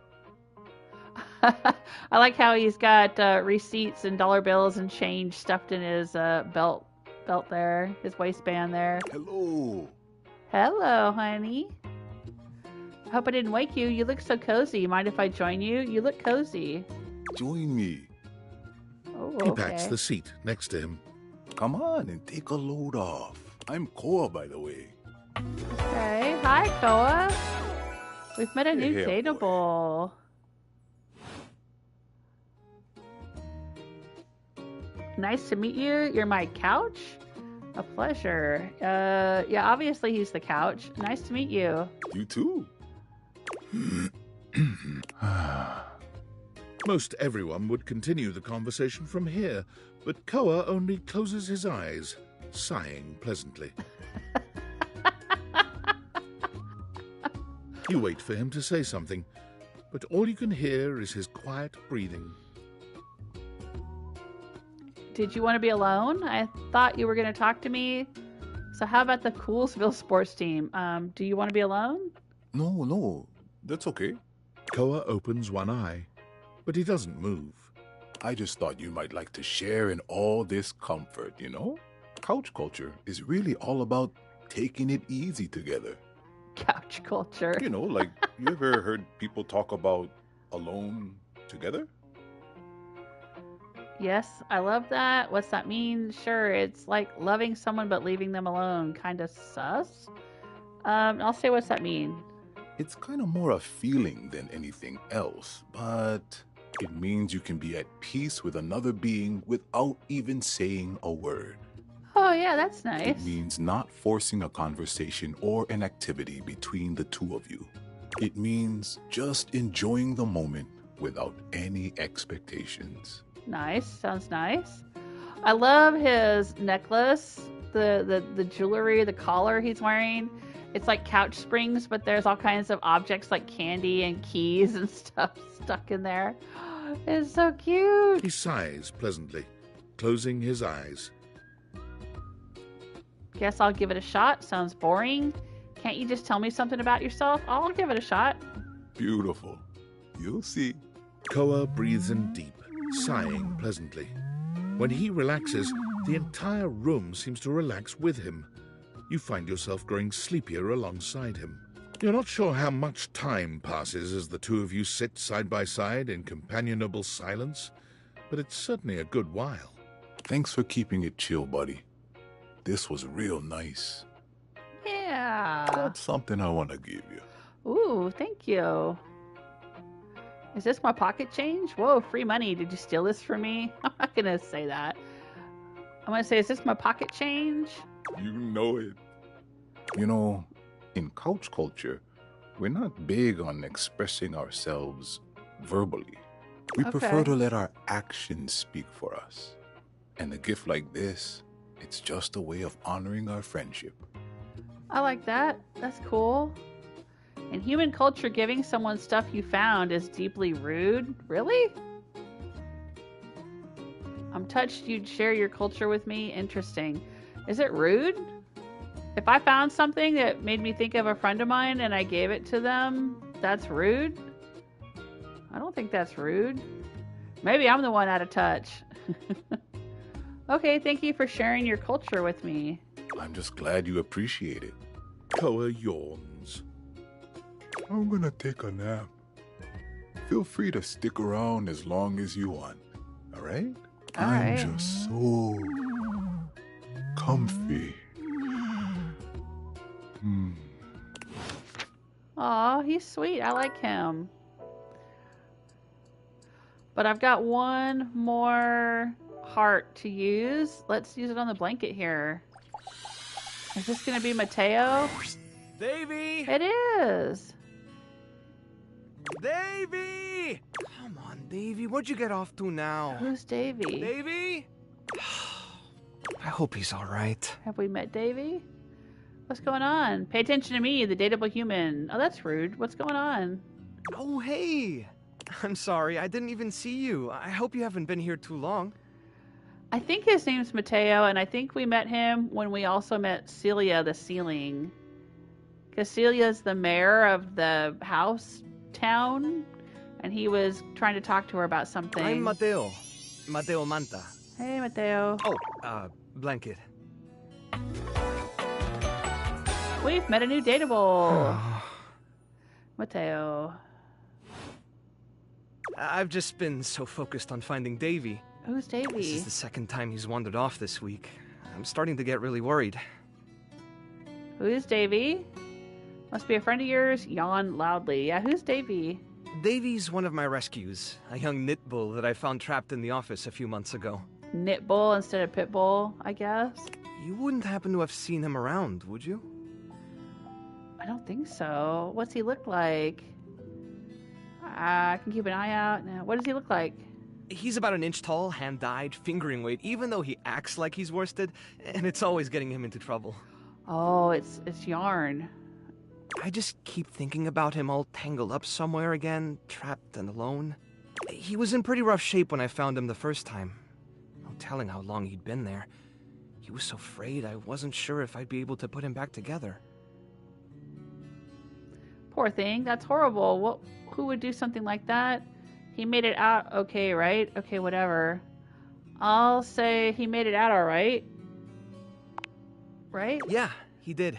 I like how he's got receipts and dollar bills and change stuffed in his belt there, his waistband there. Hello. Hello, honey. I hope I didn't wake you. You look so cozy. Mind if I join you? You look cozy. Join me. Oh, He okay. pats the seat next to him. Come on and take a load off. I'm Koa, by the way. Okay. Hi, Koa. We've met a new Hey, dateable. Nice to meet you. You're my couch? A pleasure. Yeah, obviously he's the couch. Nice to meet you. You too. Most everyone would continue the conversation from here, but Koa only closes his eyes, sighing pleasantly. You wait for him to say something, but all you can hear is his quiet breathing. Did you want to be alone? I thought you were going to talk to me. So how about the Coolsville sports team? Do you want to be alone? No, that's okay. Koa opens one eye, but he doesn't move. I just thought you might like to share in all this comfort, you know? Couch culture is really all about taking it easy together. Couch culture. You know, like, you ever heard people talk about alone together? Yes, I love that. What's that mean? Sure, it's like loving someone but leaving them alone. Kind of sus. I'll say what's that mean? It's kind of more a feeling than anything else, but it means you can be at peace with another being without even saying a word. Oh, yeah, that's nice. It means not forcing a conversation or an activity between the two of you. It means just enjoying the moment without any expectations. Nice. Sounds nice. I love his necklace, the jewelry, the collar he's wearing. It's like couch springs, but there's all kinds of objects like candy and keys and stuff stuck in there. It's so cute. He sighs pleasantly, closing his eyes. Guess I'll give it a shot. Sounds boring. Can't you just tell me something about yourself? I'll give it a shot. Beautiful. You'll see. Koa breathes in deep, sighing pleasantly. When he relaxes, the entire room seems to relax with him. You find yourself growing sleepier alongside him. You're not sure how much time passes as the two of you sit side by side in companionable silence, but it's certainly a good while. Thanks for keeping it chill, buddy. This was real nice. Yeah. That's something I want to give you. Ooh, thank you. Is this my pocket change? Whoa, free money. Did you steal this from me? I'm not going to say that. I'm going to say, is this my pocket change? You know it. You know, in couch culture, we're not big on expressing ourselves verbally. We prefer to let our actions speak for us. And a gift like this, it's just a way of honoring our friendship. I like that. That's cool. In human culture, giving someone stuff you found is deeply rude. Really? I'm touched you'd share your culture with me. Interesting. Is it rude? If I found something that made me think of a friend of mine and I gave it to them, that's rude? I don't think that's rude. Maybe I'm the one out of touch. Okay, thank you for sharing your culture with me. I'm just glad you appreciate it. Koa yawns. I'm gonna take a nap. Feel free to stick around as long as you want, all right? I'm just so comfy. Aw, he's sweet. I like him. But I've got one more heart to use. Let's use it on the blanket here. Is this going to be Mateo? Davy! It is. Davy! Come on, Davy. What'd you get off to now? Who's Davy? Davy? I hope he's all right. Have we met Davy? What's going on? Pay attention to me, the dateable human. Oh, that's rude. What's going on? Oh, hey. I'm sorry. I didn't even see you. I hope you haven't been here too long. I think his name's Mateo, and I think we met him when we also met Celia the Ceiling. Because Celia's the mayor of the house town. And he was trying to talk to her about something. I'm Mateo. Mateo Manta. Hey, Mateo. Oh, blanket. We've met a new dateable. Mateo. I've just been so focused on finding Davy. Who's Davy? This is the second time he's wandered off this week. I'm starting to get really worried. Who's Davy? Must be a friend of yours. Yawn loudly. Yeah, who's Davy? Davy's one of my rescues. A young knit bull that I found trapped in the office a few months ago. Knit bull instead of pit bull, I guess? You wouldn't happen to have seen him around, would you? I don't think so. What's he look like? I can keep an eye out. Now, what does he look like? He's about an inch tall, hand-dyed, fingering weight, even though he acts like he's worsted, and it's always getting him into trouble. Oh, it's yarn. I just keep thinking about him all tangled up somewhere again, trapped and alone. He was in pretty rough shape when I found him the first time. No telling how long he'd been there. He was so frayed I wasn't sure if I'd be able to put him back together. Poor thing. That's horrible. Who would do something like that? He made it out okay, right? Okay, whatever. I'll say he made it out all right. Right? Yeah, he did.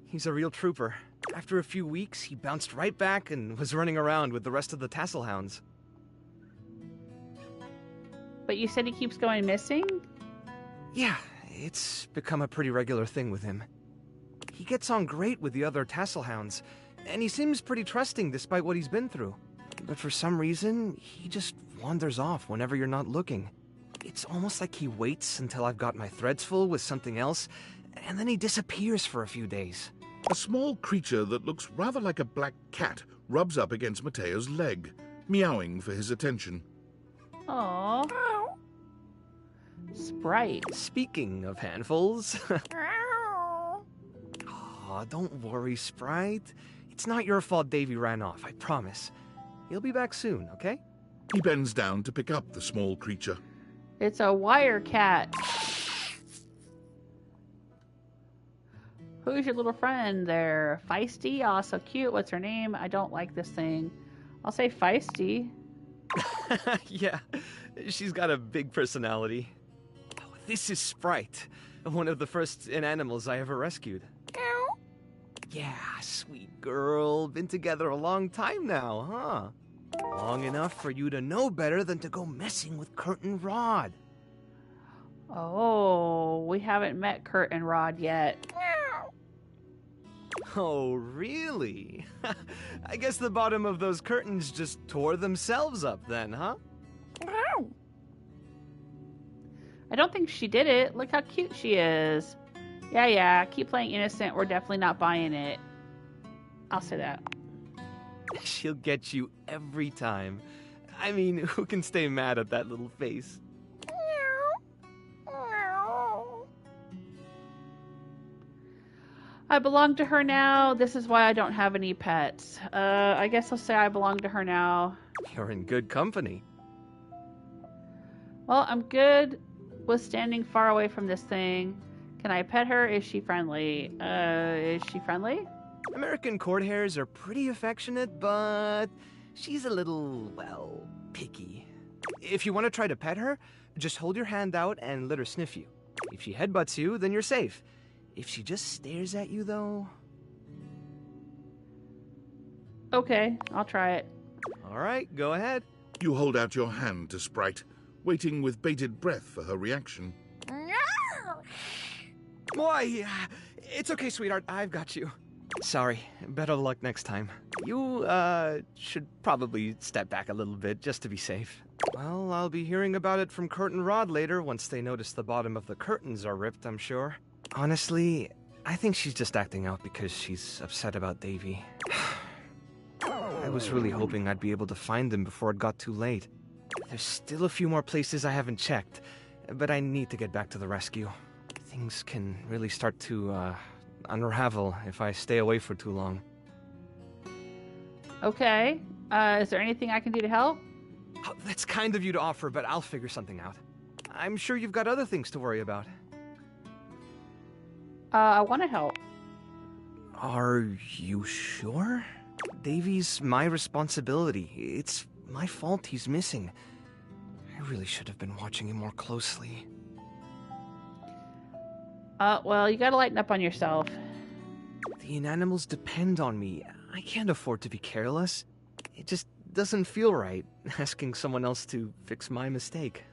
He's a real trooper. After a few weeks, he bounced right back and was running around with the rest of the tassel hounds. But you said he keeps going missing? Yeah, it's become a pretty regular thing with him. He gets on great with the other tassel hounds, and he seems pretty trusting despite what he's been through. But for some reason, he just wanders off whenever you're not looking. It's almost like he waits until I've got my threads full with something else, and then he disappears for a few days. A small creature that looks rather like a black cat rubs up against Mateo's leg, meowing for his attention. Aww. Sprite. Speaking of handfuls... Aw, don't worry, Sprite. It's not your fault Davy ran off, I promise. He'll be back soon, okay? He bends down to pick up the small creature. It's a wire cat. Who's your little friend there? Feisty? Oh, so cute. What's her name? I don't like this thing. I'll say Feisty. Yeah, she's got a big personality. Oh, this is Sprite, one of the first animals I ever rescued. Yeah, sweet girl. Been together a long time now, huh? Long enough for you to know better than to go messing with Curt and Rod. Oh, we haven't met Curt and Rod yet. Oh, really? I guess the bottom of those curtains just tore themselves up then, huh? I don't think she did it. Look how cute she is. Yeah, keep playing innocent. We're definitely not buying it. I'll say that. She'll get you every time. I mean, who can stay mad at that little face? I belong to her now. This is why I don't have any pets. I guess I'll say I belong to her now. You're in good company. Well, I'm good with standing far away from this thing. Can I pet her? Is she friendly? Is she friendly? American court hares are pretty affectionate, but she's a little, well, picky. If you want to try to pet her, just hold your hand out and let her sniff you. If she headbutts you, then you're safe. If she just stares at you, though... Okay, I'll try it. All right, go ahead. You hold out your hand to Sprite, waiting with bated breath for her reaction. Boy, it's okay, sweetheart. I've got you. Sorry. Better luck next time. You, should probably step back a little bit just to be safe. Well, I'll be hearing about it from Curt and Rod later once they notice the bottom of the curtains are ripped, I'm sure. Honestly, I think she's just acting out because she's upset about Davy. I was really hoping I'd be able to find him before it got too late. There's still a few more places I haven't checked, but I need to get back to the rescue. Things can really start to, unravel if I stay away for too long. Okay. Is there anything I can do to help? Oh, that's kind of you to offer, but I'll figure something out. I'm sure you've got other things to worry about. I want to help. Are you sure? Davy's my responsibility. It's my fault he's missing. I really should have been watching him more closely. Well, you gotta lighten up on yourself. The inanimals depend on me. I can't afford to be careless. It just doesn't feel right, asking someone else to fix my mistake.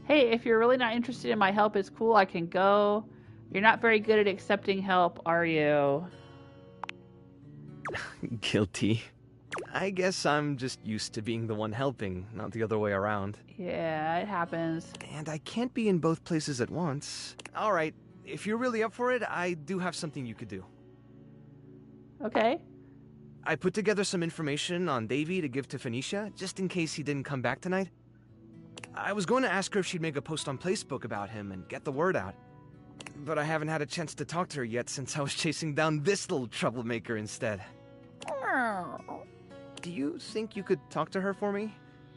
Hey, if you're really not interested in my help, it's cool. I can go. You're not very good at accepting help, are you? Guilty. I guess I'm just used to being the one helping, not the other way around. Yeah, it happens. And I can't be in both places at once. Alright, if you're really up for it, I do have something you could do. Okay. I put together some information on Davy to give to Phoenicia, just in case he didn't come back tonight. I was going to ask her if she'd make a post on Facebook about him and get the word out. But I haven't had a chance to talk to her yet since I was chasing down this little troublemaker instead. Do you think you could talk to her for me?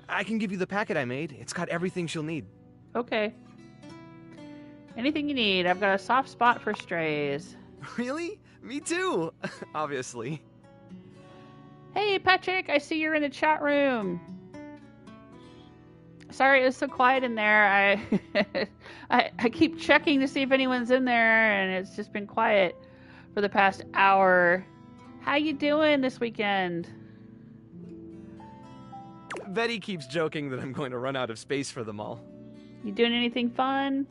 I can give you the packet I made. It's got everything she'll need. Okay. Anything you need. I've got a soft spot for strays. Really? Me too! Obviously. Hey, Patrick, I see you're in the chat room. Sorry, it was so quiet in there. I keep checking to see if anyone's in there, and it's just been quiet for the past hour. How you doing this weekend? Betty keeps joking that I'm going to run out of space for them all. You doing anything fun?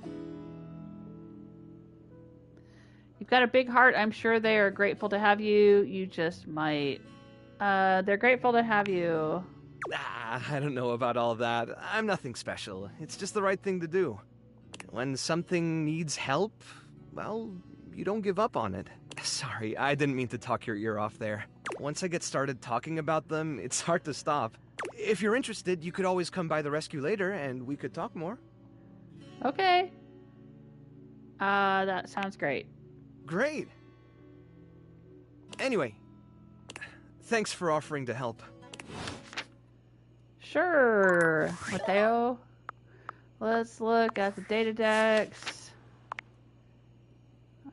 You've got a big heart. I'm sure they are grateful to have you. You just might. They're grateful to have you. I don't know about all that. I'm nothing special. It's just the right thing to do. When something needs help, well, you don't give up on it. Sorry, I didn't mean to talk your ear off there. Once I get started talking about them, it's hard to stop. If you're interested, you could always come by the rescue later, and we could talk more. Okay. That sounds great. Great. Anyway, thanks for offering to help. Sure, Mateo. Let's look at the Date-a-Dex.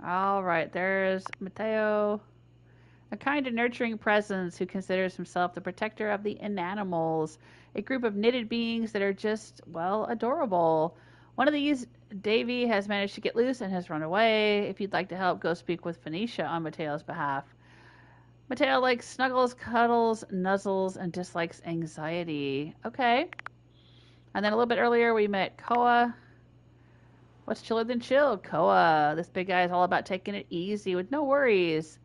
Alright, there's Mateo. A kind and nurturing presence who considers himself the protector of the inanimals. A group of knitted beings that are just, well, adorable. One of these, Davy, has managed to get loose and has run away. If you'd like to help, go speak with Phoenicia on Mateo's behalf. Mateo likes snuggles, cuddles, nuzzles, and dislikes anxiety. Okay. And then a little bit earlier, we met Koa. What's chiller than chill? Koa. This big guy is all about taking it easy with no worries.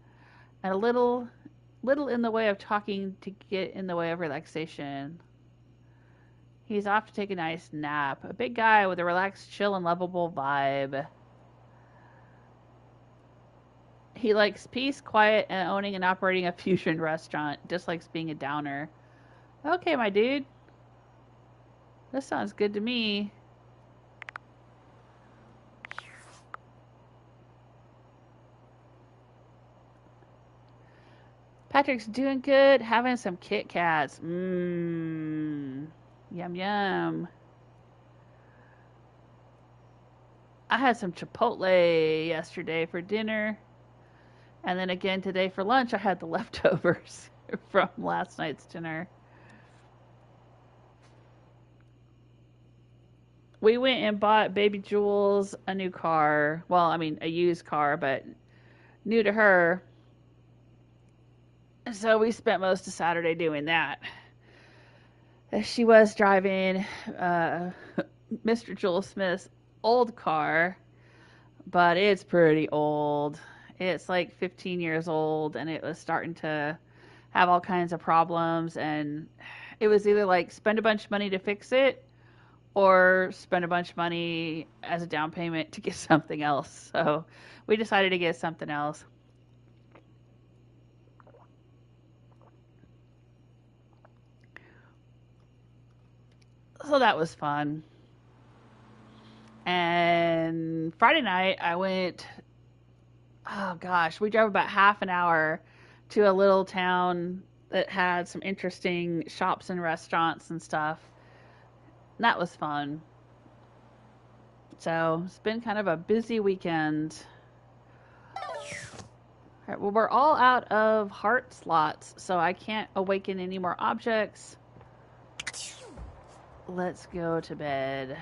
And a little in the way of talking to get in the way of relaxation. He's off to take a nice nap. A big guy with a relaxed, chill, and lovable vibe. He likes peace, quiet, and owning and operating a fusion restaurant. Dislikes being a downer. Okay, my dude. This sounds good to me. Patrick's doing good. Having some Kit Kats. Yum, yum. I had some Chipotle yesterday for dinner. And then again today for lunch, I had the leftovers from last night's dinner. We went and bought Baby Jules a new car. Well, I mean, a used car, but new to her. So we spent most of Saturday doing that. She was driving Mr. Joel Smith's old car, but it's pretty old. It's like 15 years old, and it was starting to have all kinds of problems, and it was either like spend a bunch of money to fix it or spend a bunch of money as a down payment to get something else. So we decided to get something else. So that was fun. And Friday night I went, oh gosh, we drove about half an hour to a little town that had some interesting shops and restaurants and stuff. And that was fun. So it's been kind of a busy weekend. Alright, well, we're all out of heart slots, so I can't awaken any more objects. Let's go to bed.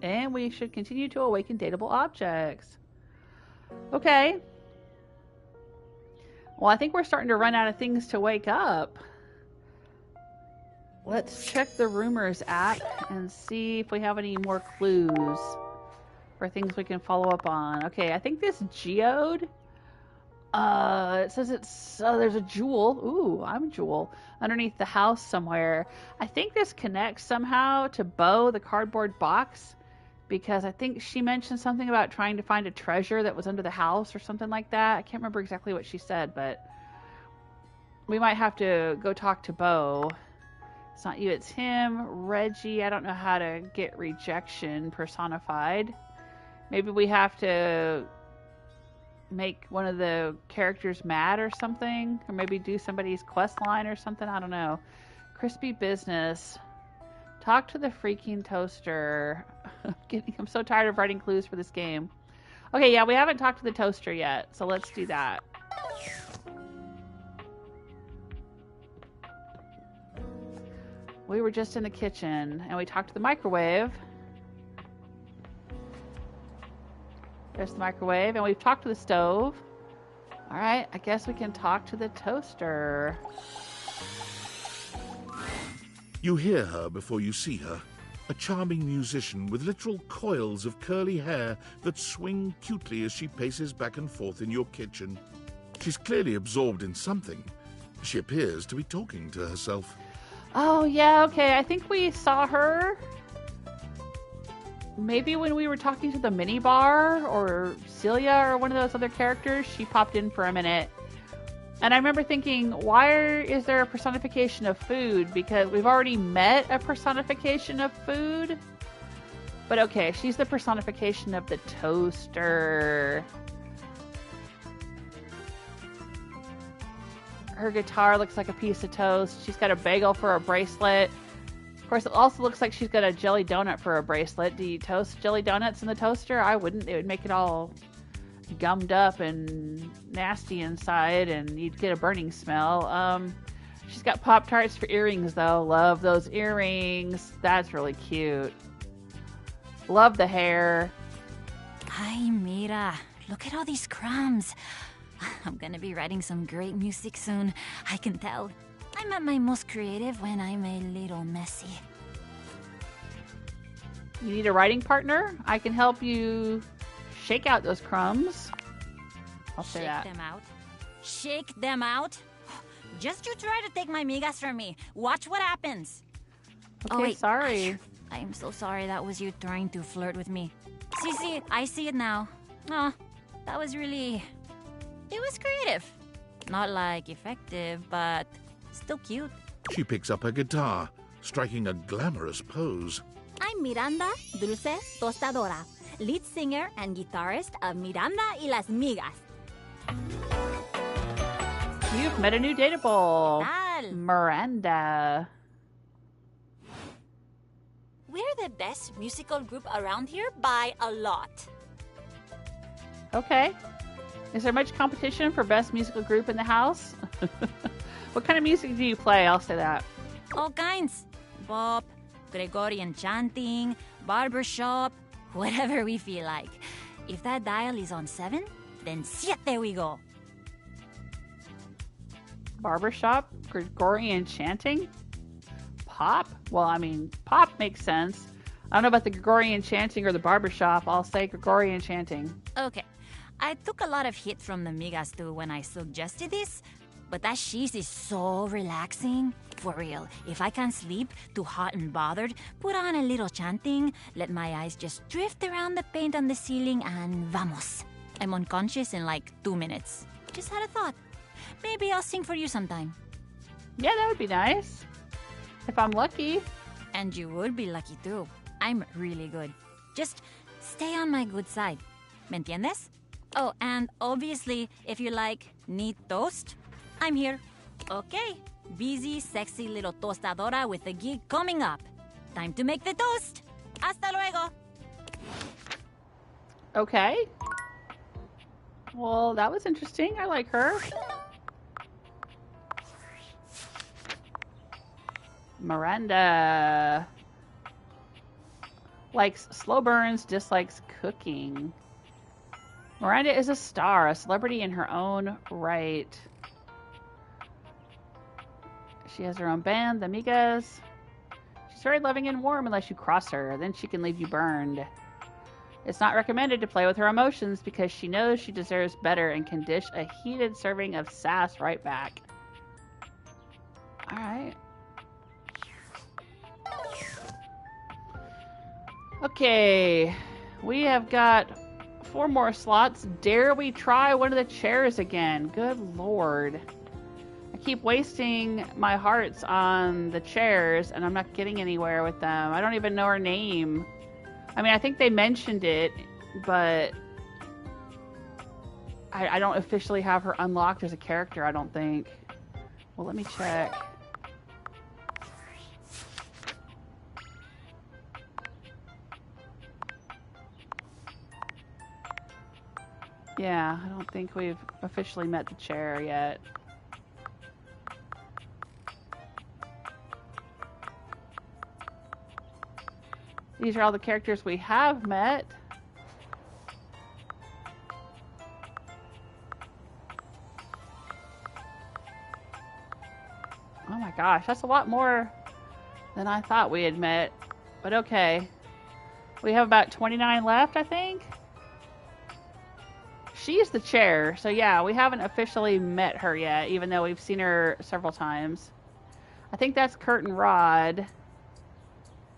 And we should continue to awaken dateable objects. Okay. Well, I think we're starting to run out of things to wake up. Let's check the rumors app and see if we have any more clues or things we can follow up on. Okay, I think this geode, it says it's, there's a jewel. Ooh, I'm a jewel. Underneath the house somewhere. I think this connects somehow to Bo, the cardboard box, because I think she mentioned something about trying to find a treasure that was under the house or something like that. I can't remember exactly what she said, but we might have to go talk to Bo. It's not you, it's him. Reggie, I don't know how to get rejection personified. Maybe we have to make one of the characters mad or something. Or maybe do somebody's quest line or something. I don't know. Crispy business. Talk to the freaking toaster. I'm so tired of writing clues for this game. Okay, yeah, we haven't talked to the toaster yet. So let's do that. We were just in the kitchen, and we talked to the microwave. There's the microwave, and we've talked to the stove. Alright, I guess we can talk to the toaster. You hear her before you see her. A charming musician with literal coils of curly hair that swing cutely as she paces back and forth in your kitchen. She's clearly absorbed in something. She appears to be talking to herself. Oh, yeah, okay. I think we saw her maybe when we were talking to the minibar or Celia or one of those other characters. She popped in for a minute. And I remember thinking, why is there a personification of food? Because we've already met a personification of food. But okay, she's the personification of the toaster. Her guitar looks like a piece of toast. She's got a bagel for a bracelet. Of course, it also looks like she's got a jelly donut for a bracelet. Do you toast jelly donuts in the toaster? I wouldn't. It would make it all gummed up and nasty inside, and you'd get a burning smell. She's got Pop-Tarts for earrings, though. Love those earrings. That's really cute. Love the hair. Ay, mira. Look at all these crumbs. I'm gonna be writing some great music soon. I can tell. I'm at my most creative when I'm a little messy. You need a writing partner? I can help you shake out those crumbs. I'll say that. Shake them out? Shake them out? Just you try to take my migas from me. Watch what happens. Okay, wait. Sorry. I'm so sorry that was you trying to flirt with me. See, I see it now. Oh, that was really... It was creative. Not like effective, but still cute. She picks up her guitar, striking a glamorous pose. I'm Miranda Dulce Tostadora, lead singer and guitarist of Miranda y las Migas. You've met a new dateable. Tal. Miranda. We're the best musical group around here by a lot. Okay. Is there much competition for best musical group in the house? What kind of music do you play? I'll say that. All kinds. Bop, Gregorian chanting, barbershop, whatever we feel like. If that dial is on 7, then siete we go. Barbershop? Gregorian chanting? Pop? Well, I mean, pop makes sense. I don't know about the Gregorian chanting or the barbershop. I'll say Gregorian chanting. Okay. I took a lot of hit from the migas too when I suggested this, but that cheese is so relaxing. For real, if I can't sleep, too hot and bothered, put on a little chanting, let my eyes just drift around the paint on the ceiling, and vamos. I'm unconscious in like 2 minutes. Just had a thought. Maybe I'll sing for you sometime. Yeah, that would be nice. If I'm lucky. And you would be lucky too. I'm really good. Just stay on my good side. ¿Me entiendes? Oh, and obviously, if you like neat toast, I'm here. Okay, busy, sexy little tostadora with a gig coming up. Time to make the toast. Hasta luego. Okay. Well, that was interesting. I like her. Miranda likes slow burns, dislikes cooking. Miranda is a star, a celebrity in her own right. She has her own band, the Amigas. She's very loving and warm unless you cross her. Then she can leave you burned. It's not recommended to play with her emotions because she knows she deserves better and can dish a heated serving of sass right back. Alright. Okay. We have got 4 more slots. Dare we try one of the chairs again? Good lord. I keep wasting my hearts on the chairs and I'm not getting anywhere with them. I don't even know her name. I mean, I think they mentioned it, but I don't officially have her unlocked as a character, I don't think. Well, let me check. Yeah, I don't think we've officially met the chair yet. These are all the characters we have met. Oh my gosh, that's a lot more than I thought we had met. But okay. We have about 29 left, I think. She's the chair, so yeah, we haven't officially met her yet, even though we've seen her several times. I think that's Curt Rod.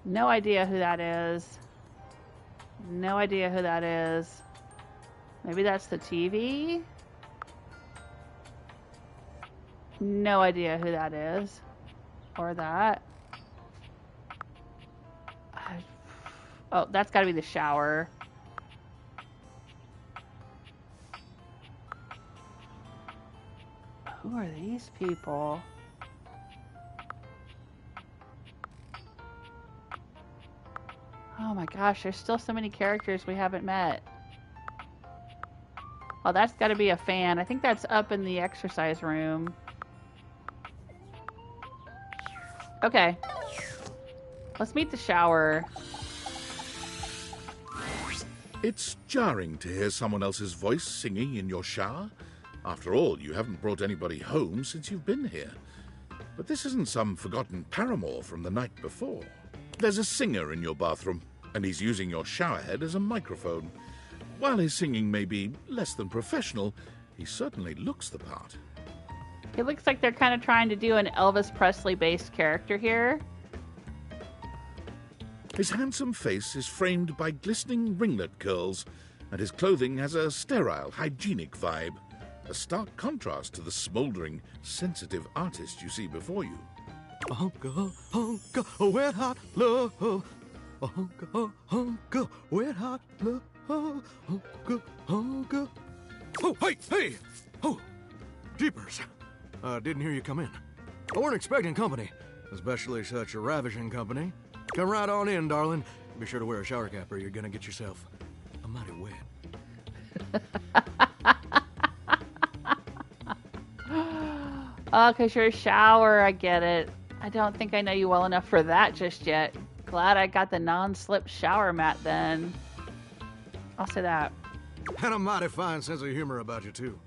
No idea who that is. No idea who that is. Maybe that's the TV? No idea who that is. Or that. Oh, that's gotta be the shower. Who are these people? Oh my gosh, there's still so many characters we haven't met. Oh, that's got to be a fan. I think that's up in the exercise room. Okay. Let's meet the shower. It's jarring to hear someone else's voice singing in your shower. After all, you haven't brought anybody home since you've been here. But this isn't some forgotten paramour from the night before. There's a singer in your bathroom, and he's using your showerhead as a microphone. While his singing may be less than professional, he certainly looks the part. It looks like they're kind of trying to do an Elvis Presley-based character here. His handsome face is framed by glistening ringlet curls, and his clothing has a sterile, hygienic vibe. A stark contrast to the smouldering, sensitive artist you see before you. Hunka, hunka, wet hot love. Hunka, hunka, wet hot love. Hunka, hunka. Oh, hey! Oh, jeepers. Didn't hear you come in. I weren't expecting company, especially such a ravishing company. Come right on in, darling. Be sure to wear a shower cap or you're gonna get yourself a mighty wet. Oh, because you're a shower, I get it. I don't think I know you well enough for that just yet. Glad I got the non-slip shower mat then. I'll say that. And a mighty fine sense of humor about you, too.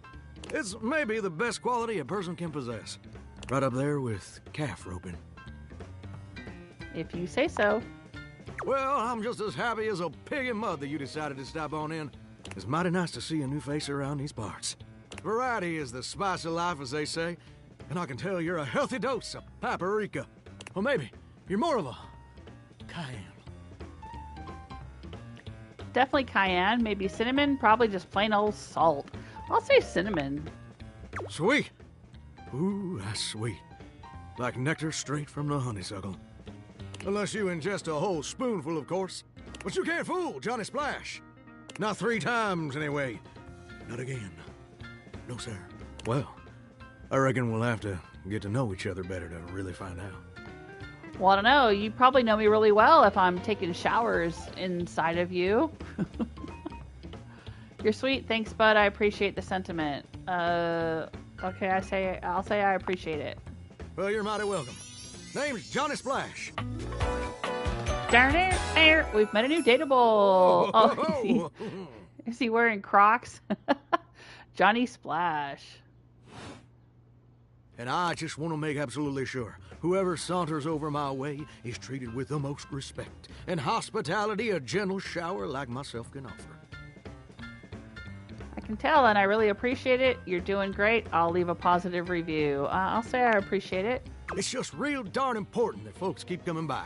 It's maybe the best quality a person can possess. Right up there with calf roping. If you say so. Well, I'm just as happy as a pig in mud that you decided to stop on in. It's mighty nice to see a new face around these parts. Variety is the spice of life, as they say. And I can tell you're a healthy dose of paprika. Or maybe you're more of a cayenne. Definitely cayenne, maybe cinnamon, probably just plain old salt. I'll say cinnamon. Sweet. Ooh, that's sweet. Like nectar straight from the honeysuckle. Unless you ingest a whole spoonful, of course. But you can't fool Johnny Splash. Not 3 times, anyway. Not again. No, sir. Well, I reckon we'll have to get to know each other better to really find out. Well, I don't know. You probably know me really well if I'm taking showers inside of you. You're sweet. Thanks, bud. I appreciate the sentiment. Okay, I'll say I appreciate it. Well, you're mighty welcome. Name's Johnny Splash. Darn it! We've met a new dateable. Oh, is he wearing Crocs? Johnny Splash. And I just want to make absolutely sure whoever saunters over my way is treated with the most respect and hospitality a gentle shower like myself can offer. I can tell, and I really appreciate it. You're doing great. I'll leave a positive review. I'll say I appreciate it. It's just real darn important that folks keep coming by.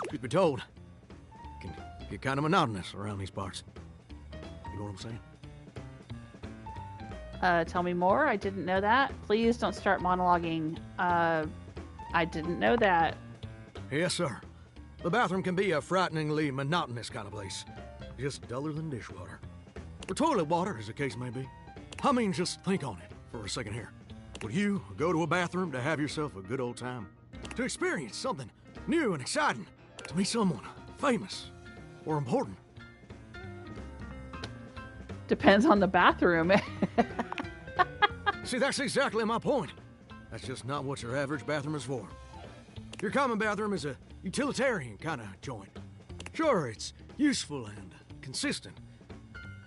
Truth be told, it can get kind of monotonous around these parts. You know what I'm saying? Tell me more. I didn't know that. Please don't start monologuing. I didn't know that. Yes, sir. The bathroom can be a frighteningly monotonous kind of place. Just duller than dishwater. Or toilet water, as the case may be. I mean, just think on it for a second here. Would you go to a bathroom to have yourself a good old time? To experience something new and exciting? To meet someone famous or important? Depends on the bathroom. See, that's exactly my point. That's just not what your average bathroom is for. Your common bathroom is a utilitarian kind of joint. Sure, it's useful and consistent,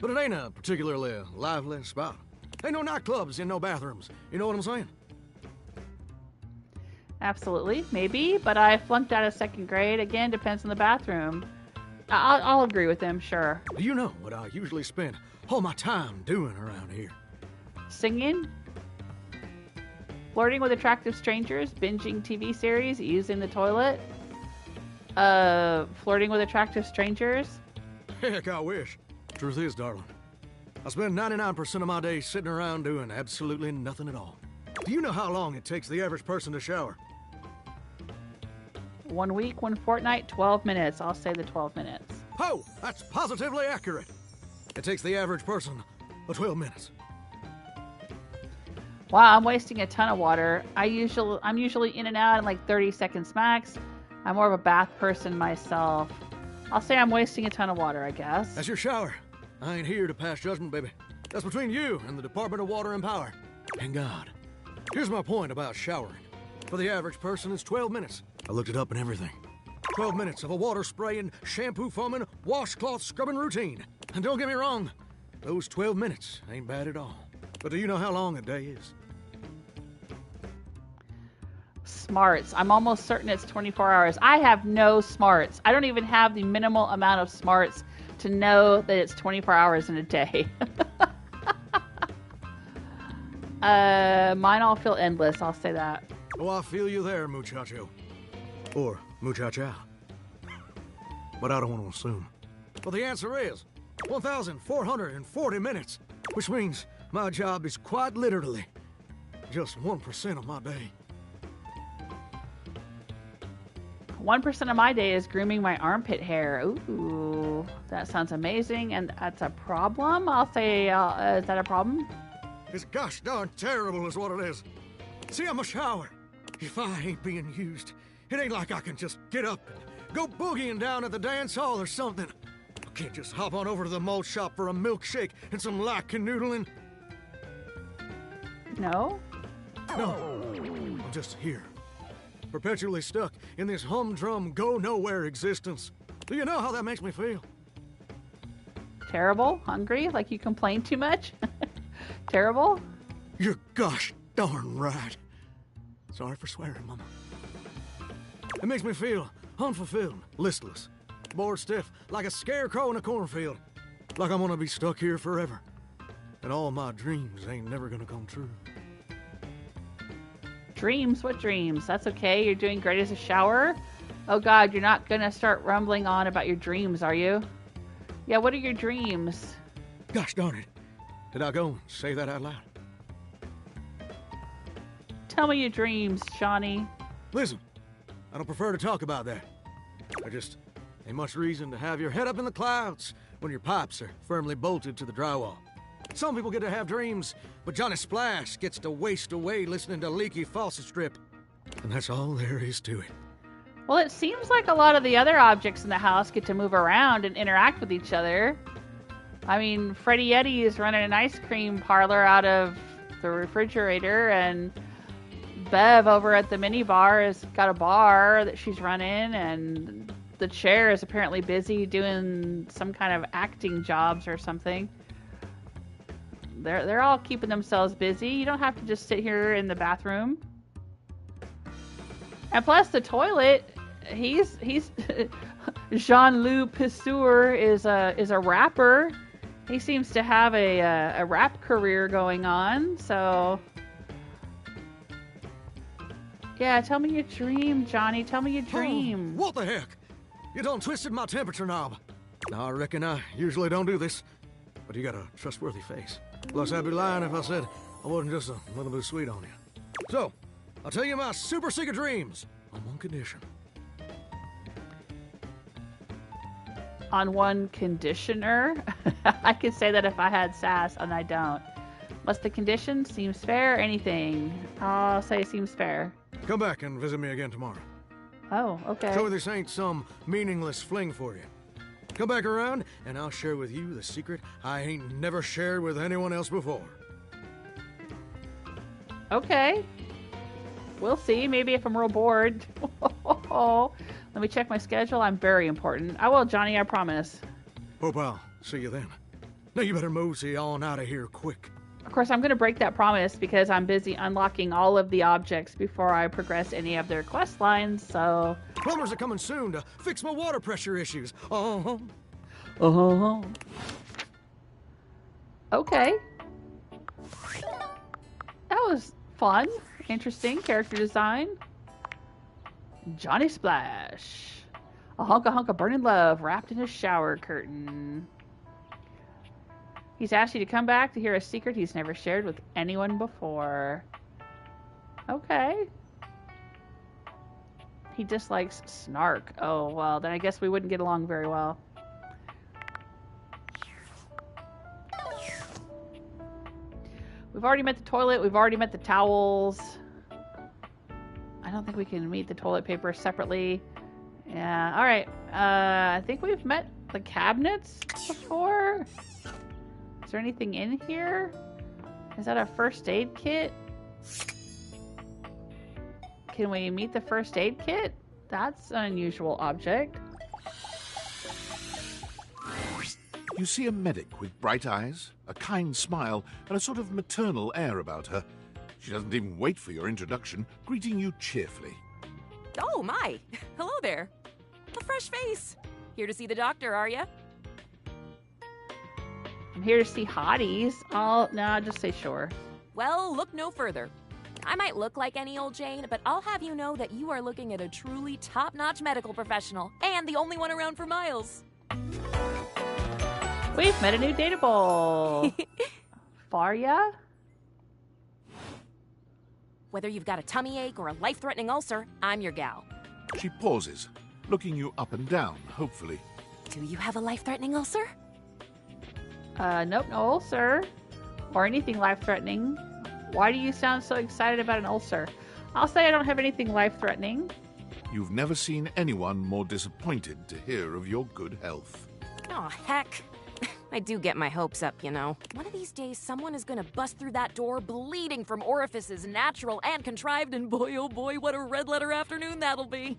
but it ain't a particularly lively spot. Ain't no nightclubs in no bathrooms. You know what I'm saying? Absolutely, maybe, but I flunked out of 2nd grade. Again, depends on the bathroom. I'll agree with them, sure. Do you know what I usually spend all my time doing around here? Singing? Flirting with attractive strangers? Binging TV series? Using the toilet? Flirting with attractive strangers? Heck, I wish. Truth is, darling, I spend 99% of my day sitting around doing absolutely nothing at all. Do you know how long it takes the average person to shower? 1 week, 1 fortnight, 12 minutes. I'll say the 12 minutes. Oh, that's positively accurate. It takes the average person 12 minutes. Wow, I'm wasting a ton of water. I'm usually in and out in like 30 seconds max. I'm more of a bath person myself. I'll say I'm wasting a ton of water, I guess. That's your shower. I ain't here to pass judgment, baby. That's between you and the Department of Water and Power. And God. Here's my point about showering. For the average person, it's 12 minutes. I looked it up and everything. 12 minutes of a water spraying, shampoo foaming, washcloth scrubbing routine. And don't get me wrong, those 12 minutes ain't bad at all. But do you know how long a day is? Smarts. I'm almost certain it's 24 hours. I have no smarts. I don't even have the minimal amount of smarts to know that it's 24 hours in a day. Mine all feel endless. I'll say that. Oh, I feel you there, muchacho. Or muchacha. But I don't want to assume. Well, the answer is 1,440 minutes, which means my job is quite literally just 1% of my day. 1% of my day is grooming my armpit hair. Ooh, that sounds amazing, and that's a problem. I'll say, is that a problem? It's gosh darn terrible is what it is. See, I'm a shower. If I ain't being used, it ain't like I can just get up and go boogieing down at the dance hall or something. I can't just hop on over to the malt shop for a milkshake and some light canoodling. No? No, I'm just here. Perpetually stuck in this humdrum, go-nowhere existence. Do you know how that makes me feel? Terrible? Hungry? Like you complain too much? Terrible? You're gosh darn right. Sorry for swearing, Mama. It makes me feel unfulfilled, listless, bored stiff, like a scarecrow in a cornfield. Like I'm gonna be stuck here forever. And all my dreams ain't never gonna come true. Dreams? What dreams? That's okay. You're doing great as a shower. Oh God, you're not gonna start rumbling on about your dreams, are you? Yeah, what are your dreams? Gosh darn it. Did I go and say that out loud? Tell me your dreams, Shawnee. Listen, I don't prefer to talk about that. There just ain't much reason to have your head up in the clouds when your pipes are firmly bolted to the drywall. Some people get to have dreams, but Johnny Splash gets to waste away listening to leaky faucet strip. And that's all there is to it. Well, it seems like a lot of the other objects in the house get to move around and interact with each other. I mean, Freddy Yeti is running an ice cream parlor out of the refrigerator, and Bev over at the mini bar has got a bar that she's running, and the chair is apparently busy doing some kind of acting jobs or something. They're all keeping themselves busy. You don't have to just sit here in the bathroom. And plus, the toilet, he's Jean-Loup Pissour is a rapper. He seems to have a rap career going on. So, yeah, tell me your dream, Johnny. Tell me your dream. What the heck? You done twisted my temperature knob. Now, I reckon I usually don't do this, but you got a trustworthy face. Plus, I'd be lying if I said I wasn't just a little bit sweet on you. So, I'll tell you my super secret dreams on one condition. On one conditioner? I could say that if I had sass, and I don't. What's the condition? Seems fair? Anything? I'll say seems fair. Come back and visit me again tomorrow. Oh, okay. So this ain't some meaningless fling for you. Come back around, and I'll share with you the secret I ain't never shared with anyone else before. Okay. We'll see. Maybe if I'm real bored. Let me check my schedule. I'm very important. I will, Johnny, I promise. Hope I'll see you then. Now you better mosey on out of here quick. Of course, I'm going to break that promise because I'm busy unlocking all of the objects before I progress any of their quest lines, so... Plumbers are coming soon to fix my water pressure issues. Okay. That was fun. Interesting character design. Johnny Splash. A hunk of burning love wrapped in a shower curtain. He's asked you to come back to hear a secret he's never shared with anyone before. Okay. He dislikes snark. Oh, well, then I guess we wouldn't get along very well. We've already met the toilet. We've already met the towels. I don't think we can meet the toilet paper separately. Yeah, alright. I think we've met the cabinets before. Is there anything in here? Is that a first aid kit? Can we meet the first aid kit? That's an unusual object. You see a medic with bright eyes, a kind smile, and a sort of maternal air about her. She doesn't even wait for your introduction, greeting you cheerfully. Oh, my. Hello there. A fresh face. Here to see the doctor, are ya? I'm here to see hotties. No, just say sure. Well, look no further. I might look like any old Jane, but I'll have you know that you are looking at a truly top-notch medical professional, and the only one around for miles. We've met a new dateable. Farya? Whether you've got a tummy ache or a life-threatening ulcer, I'm your gal. She pauses, looking you up and down, hopefully. Do you have a life-threatening ulcer? Nope, no ulcer. Or anything life-threatening. Why do you sound so excited about an ulcer? I'll say I don't have anything life-threatening. You've never seen anyone more disappointed to hear of your good health. Oh, heck. I do get my hopes up, you know. One of these days, someone is gonna bust through that door bleeding from orifices, natural and contrived, and boy, oh boy, what a red-letter afternoon that'll be.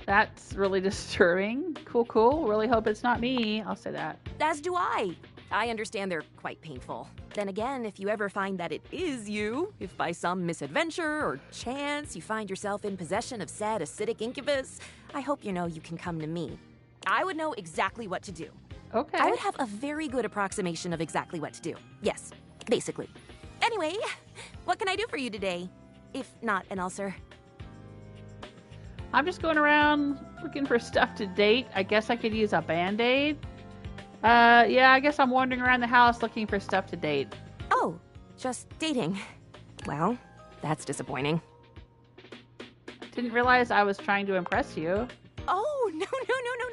That's really disturbing. Cool. Really hope it's not me. I'll say that. As do I. I understand they're quite painful. Then again, if you ever find that it is you, if by some misadventure or chance you find yourself in possession of said acidic incubus, I hope you know you can come to me. I would know exactly what to do. Okay. I would have a very good approximation of exactly what to do. Yes, basically. Anyway, what can I do for you today? If not an ulcer. I'm just going around looking for stuff to date. I guess I could use a Band-Aid. Yeah, I guess I'm wandering around the house looking for stuff to date. Oh, just dating. Well, that's disappointing. Didn't realize I was trying to impress you. Oh, no,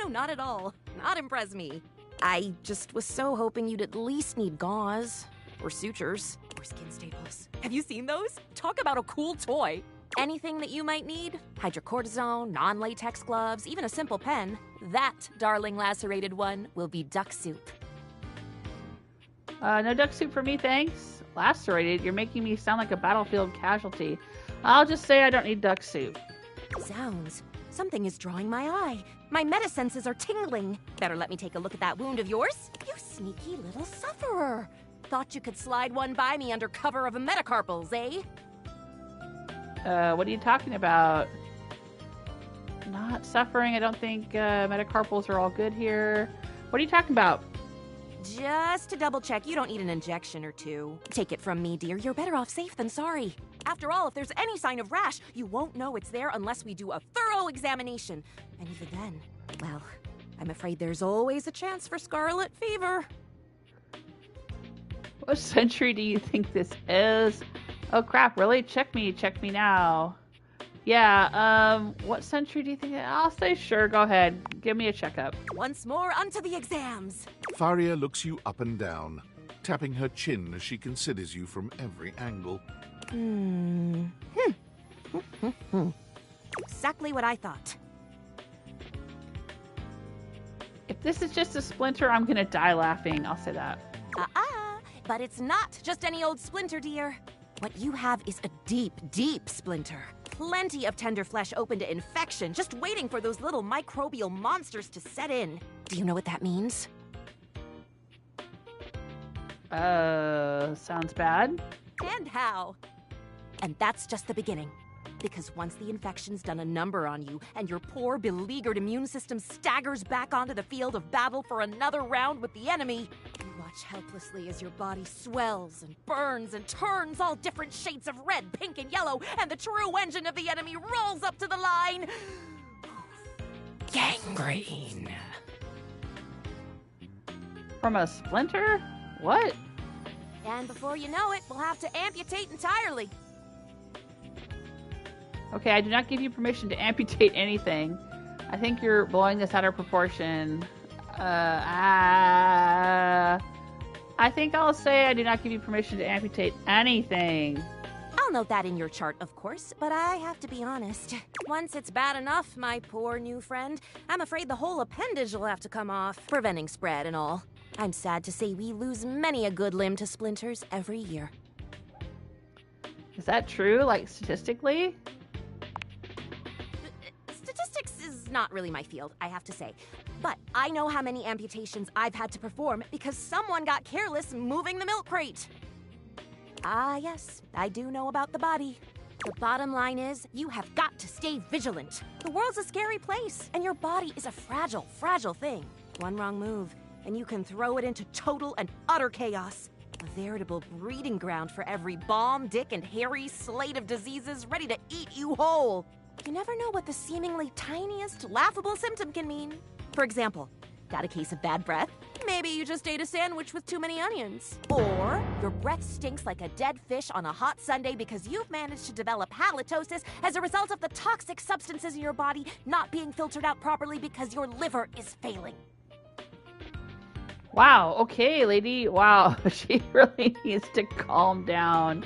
not at all. Not impress me. I just was so hoping you'd at least need gauze, or sutures, or skin staples. Have you seen those? Talk about a cool toy. anything that you might need, hydrocortisone, non-latex gloves, even a simple pen, that, darling lacerated one, will be duck soup. No duck soup for me, thanks. Lacerated? You're making me sound like a battlefield casualty. I'll just say I don't need duck soup. Zounds. Something is drawing my eye. My metasenses are tingling. Better let me take a look at that wound of yours. You sneaky little sufferer. Thought you could slide one by me under cover of a metacarpals, eh? What are you talking about? Not suffering. I don't think metacarpals are all good here. What are you talking about? Just to double check, you don't need an injection or two. Take it from me, dear. You're better off safe than sorry. After all, if there's any sign of rash, you won't know it's there unless we do a thorough examination. And even then, well, I'm afraid there's always a chance for scarlet fever. What century do you think this is? Oh crap, really? Check me now. Yeah, what century do you think? I'll say sure, go ahead. Give me a checkup. Once more, onto the exams. Farya looks you up and down, tapping her chin as she considers you from every angle. Exactly what I thought. If this is just a splinter, I'm gonna die laughing. I'll say that. But it's not just any old splinter, dear. What you have is a deep, deep splinter. Plenty of tender flesh open to infection, just waiting for those little microbial monsters to set in. Do you know what that means? Sounds bad. And how? And that's just the beginning. Because once the infection's done a number on you, and your poor, beleaguered immune system staggers back onto the field of battle for another round with the enemy, you watch helplessly as your body swells and burns and turns all different shades of red, pink, and yellow, and the true engine of the enemy rolls up to the line. Gangrene. From a splinter? What? And before you know it, we'll have to amputate entirely. Okay, I do not give you permission to amputate anything. I think you're blowing this out of proportion. I think I'll say I do not give you permission to amputate anything. I'll note that in your chart, of course, but I have to be honest. Once it's bad enough, my poor new friend, I'm afraid the whole appendage will have to come off, preventing spread and all. I'm sad to say we lose many a good limb to splinters every year. Is that true, like statistically? Statistics is not really my field, I have to say. But I know how many amputations I've had to perform because someone got careless moving the milk crate. Ah, yes, I do know about the body. The bottom line is, you have got to stay vigilant. The world's a scary place, and your body is a fragile, fragile thing. One wrong move, and you can throw it into total and utter chaos. A veritable breeding ground for every bomb, dick, and hairy slate of diseases ready to eat you whole. You never know what the seemingly tiniest, laughable symptom can mean. For example, got a case of bad breath? Maybe you just ate a sandwich with too many onions. Or your breath stinks like a dead fish on a hot Sunday because you've managed to develop halitosis as a result of the toxic substances in your body not being filtered out properly because your liver is failing. Wow, okay, lady. Wow, she really needs to calm down.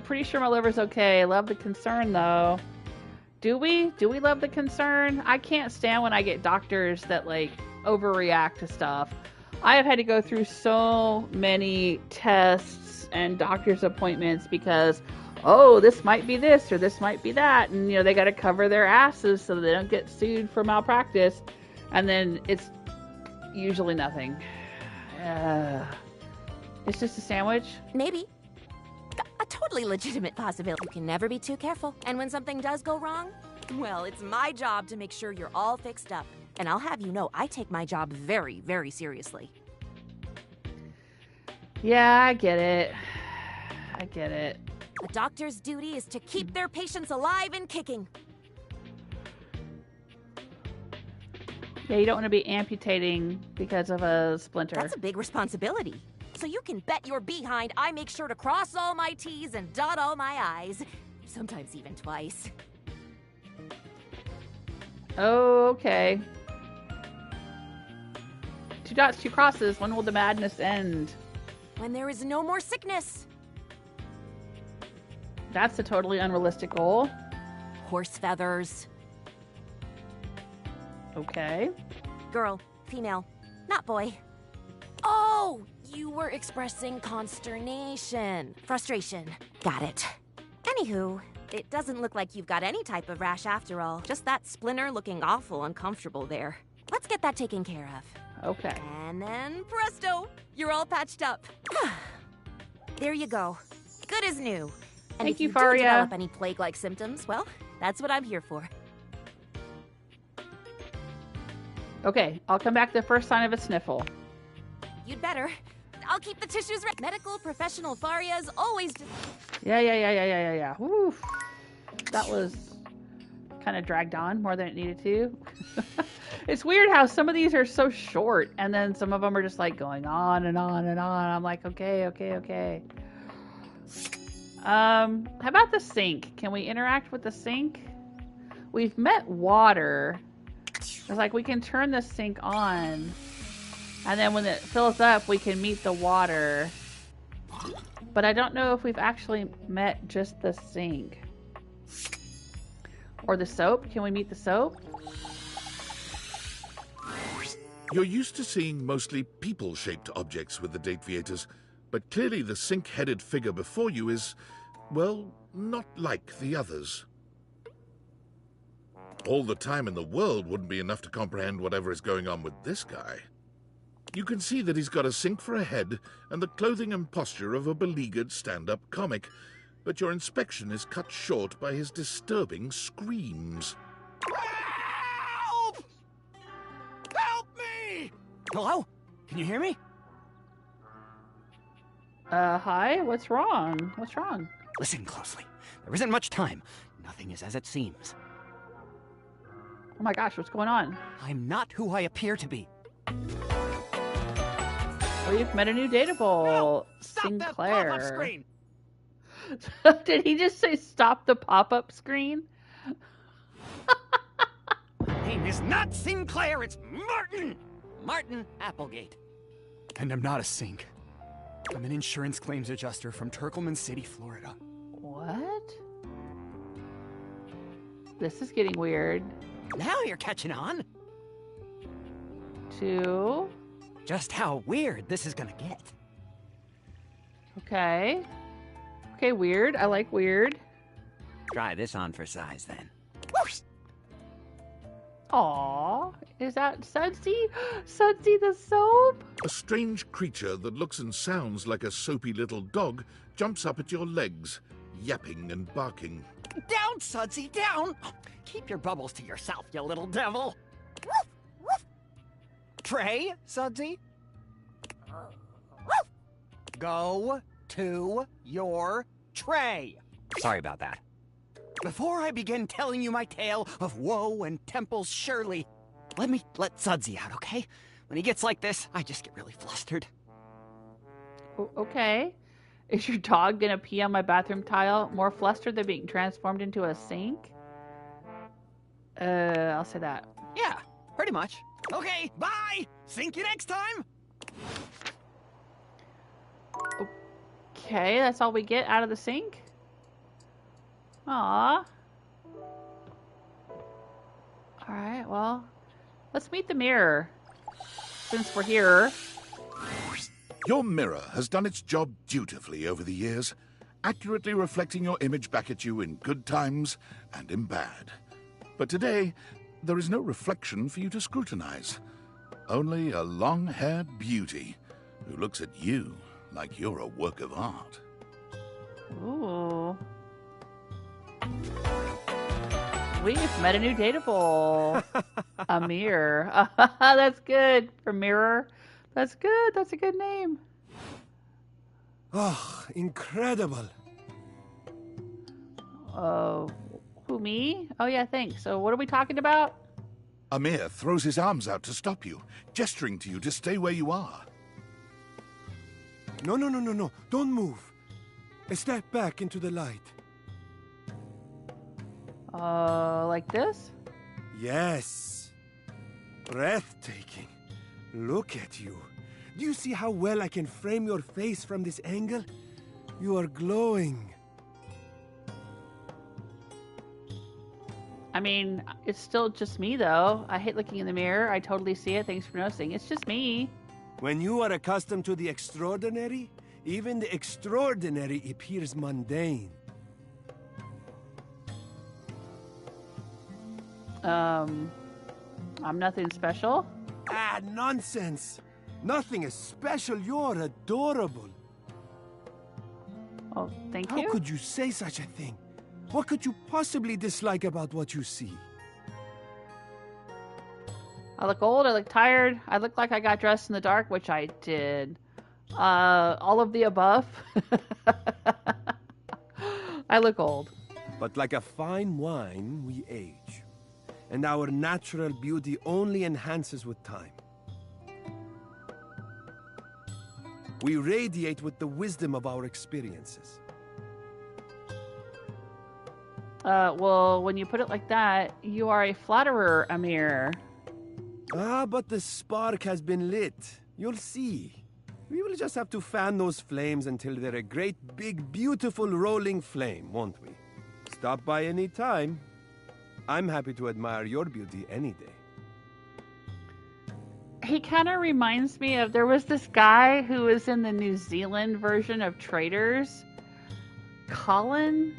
Pretty sure my liver's okay. Love the concern, though. Do we? Do we love the concern? I can't stand when I get doctors that, like, overreact to stuff. I have had to go through so many tests and doctor's appointments because, oh, this might be this or this might be that. And, you know, they got to cover their asses so they don't get sued for malpractice. And then it's usually nothing. It's just a sandwich? Maybe. A totally legitimate possibility. You can never be too careful. And when something does go wrong, well, it's my job to make sure you're all fixed up. And I'll have you know, I take my job very, very seriously. Yeah, I get it. I get it. A doctor's duty is to keep their patients alive and kicking. Yeah, you don't want to be amputating because of a splinter. That's a big responsibility. So you can bet your behind I make sure to cross all my T's and dot all my I's. Sometimes even twice. Okay. 2 dots, 2 crosses. When will the madness end? When there is no more sickness. That's a totally unrealistic goal. Horse feathers. Okay. Girl, female, not boy. Oh, you were expressing consternation. Frustration. Got it. Anywho, it doesn't look like you've got any type of rash after all. Just that splinter looking awful uncomfortable there. Let's get that taken care of. Okay. And then presto, you're all patched up. There you go. Good as new. And Thank if you, you Farya. do develop any plague-like symptoms, well, that's what I'm here for. Okay, I'll come back the first sign of a sniffle. You'd better. I'll keep the tissues ready. Medical professional Farya's always just... Yeah. Woo. That was kind of dragged on more than it needed to. It's weird how some of these are so short, and then some of them are just like going on and on and on. I'm like, okay. How about the sink? Can we interact with the sink? We've met water. It's like we can turn the sink on, and then when it fills up, we can meet the water. But I don't know if we've actually met just the sink. Or the soap. Can we meet the soap? You're used to seeing mostly people-shaped objects with the Date-Viators, but clearly the sink-headed figure before you is, well, not like the others. All the time in the world wouldn't be enough to comprehend whatever is going on with this guy. You can see that he's got a sink for a head and the clothing and posture of a beleaguered stand-up comic, but your inspection is cut short by his disturbing screams. Help! Help me! Hello? Can you hear me? Hi? What's wrong? What's wrong? Listen closely. There isn't much time. Nothing is as it seems. Oh my gosh, what's going on? I'm not who I appear to be. We've met a new datable. No! Stop Sinclaire. that pop-up screen! Did he just say stop the pop-up screen? My name is not Sinclaire, it's Martin! Martin Applegate. And I'm not a sink. I'm an insurance claims adjuster from Turkleman City, Florida. What? This is getting weird. Now you're catching on. Two. Just how weird this is gonna get. Okay. Okay, weird. I like weird. Try this on for size, then. Aww. Is that Sudsy? Sudsy the soap? A strange creature that looks and sounds like a soapy little dog jumps up at your legs, yapping and barking. Down, Sudsy, down! Keep your bubbles to yourself, you little devil. Tray, Sudsy? Go to your tray. Sorry about that. Before I begin telling you my tale of woe and temples surely, let Sudsy out, okay? When he gets like this, I just get really flustered. Okay. Is your dog gonna pee on my bathroom tile more flustered than being transformed into a sink? I'll say that. Yeah, pretty much. Okay, bye! Sink you next time! Okay, that's all we get out of the sink? Aww. Alright, well, let's meet the mirror. Since we're here. Your mirror has done its job dutifully over the years, accurately reflecting your image back at you in good times and in bad. But today, there is no reflection for you to scrutinize. Only a long-haired beauty who looks at you like you're a work of art. Ooh. We've met a new datable. Amir. That's good for mirror. That's good. That's a good name. Oh, incredible. Who, me? Oh, yeah, thanks. So what are we talking about? Amir throws his arms out to stop you, gesturing to you to stay where you are. No. Don't move. Step back into the light. Like this? Yes. Breathtaking. Look at you. Do you see how well I can frame your face from this angle? You are glowing. I mean, it's still just me, though. I hate looking in the mirror. I totally see it. Thanks for noticing. It's just me. When you are accustomed to the extraordinary, even the extraordinary appears mundane. I'm nothing special. Ah, nonsense. Nothing is special. You're adorable. Oh, thank you. you. How could you say such a thing? What could you possibly dislike about what you see? I look old, I look tired, I look like I got dressed in the dark, which I did. All of the above. I look old. But like a fine wine, we age. And our natural beauty only enhances with time. We radiate with the wisdom of our experiences. Well, when you put it like that, you are a flatterer, Amir. Ah, but the spark has been lit. You'll see. We will just have to fan those flames until they're a great, big, beautiful, rolling flame, won't we? Stop by any time. I'm happy to admire your beauty any day. He kind of reminds me of, there was this guy who was in the New Zealand version of Traders. Colin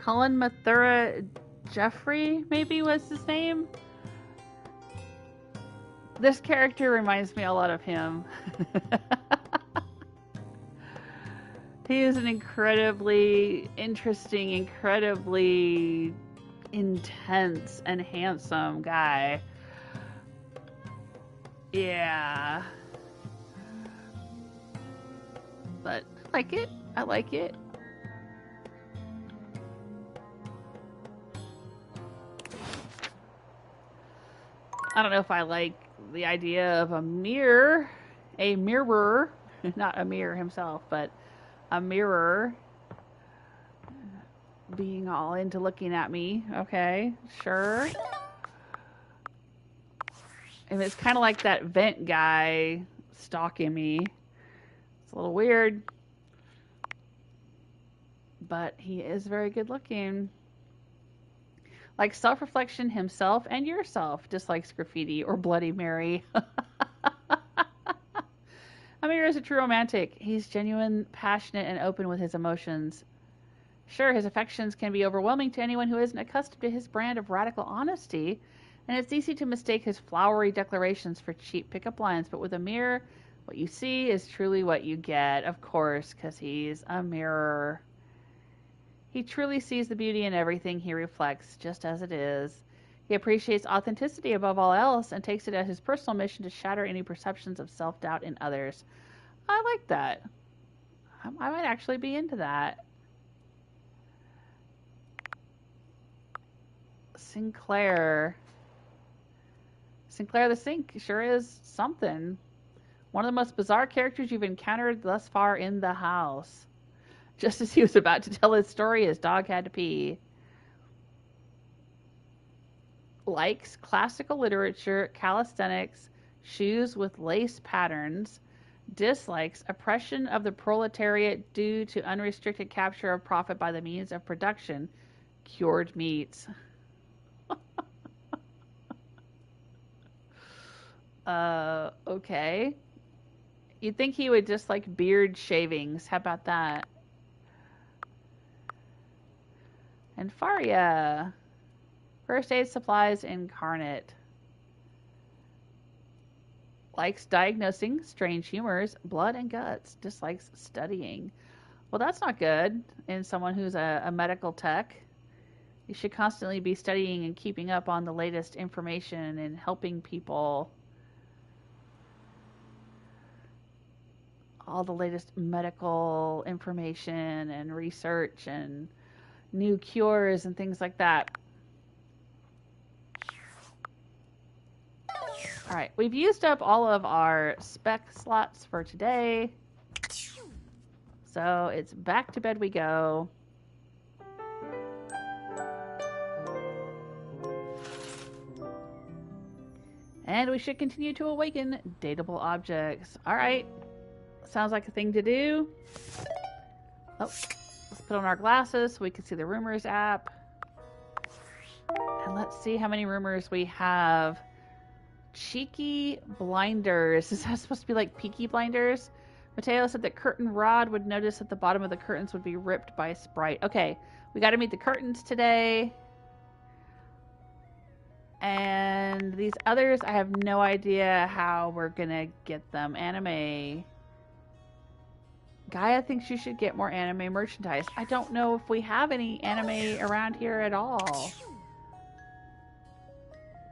Mathura Jeffrey, maybe was his name. This character reminds me a lot of him. He is an incredibly interesting, incredibly intense and handsome guy. Yeah. But I like it. I like it. I don't know if I like the idea of a mirror, not Amir himself, but a mirror being all into looking at me. Okay, sure. And it's kind of like that vent guy stalking me. It's a little weird, but he is very good looking. Like self-reflection, himself and yourself dislikes graffiti or Bloody Mary. Amir is a true romantic. He's genuine, passionate, and open with his emotions. Sure, his affections can be overwhelming to anyone who isn't accustomed to his brand of radical honesty, and it's easy to mistake his flowery declarations for cheap pickup lines, but with Amir, what you see is truly what you get, of course, because he's a mirror. He truly sees the beauty in everything he reflects, just as it is. He appreciates authenticity above all else and takes it as his personal mission to shatter any perceptions of self-doubt in others. I like that. I might actually be into that. Sinclaire the Sink sure is something. One of the most bizarre characters you've encountered thus far in the house. Just as he was about to tell his story, his dog had to pee. Likes classical literature, calisthenics, shoes with lace patterns. Dislikes oppression of the proletariat due to unrestricted capture of profit by the means of production. Cured meats. Okay. You'd think he would just like beard shavings. How about that? And Farya. First aid supplies incarnate. Likes diagnosing strange humors, blood and guts. Dislikes studying. Well, that's not good in someone who's a medical tech. You should constantly be studying and keeping up on the latest information and helping people. All the latest medical information and research and new cures and things like that. All right, we've used up all of our spec slots for today. So it's back to bed we go. And we should continue to awaken dateable objects. All right. Sounds like a thing to do. Oh, let's put on our glasses so we can see the Rumors app. And let's see how many rumors we have. Cheeky blinders. Is that supposed to be like Peaky Blinders? Mateo said that Curt Rod would notice that the bottom of the curtains would be ripped by Sprite. Okay, we got to meet the curtains today. And these others, I have no idea how we're gonna get them. Anime. Gaia thinks you should get more anime merchandise. I don't know if we have any anime around here at all.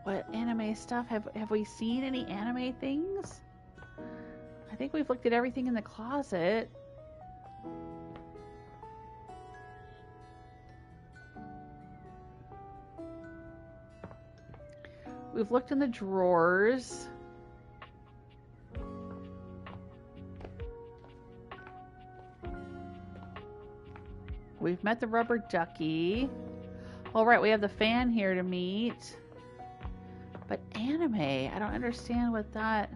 What anime stuff? Have we seen any anime things? I think we've looked at everything in the closet. We've looked in the drawers. We've met the rubber ducky. All right, we have the fan here to meet. But anime, I don't understand what that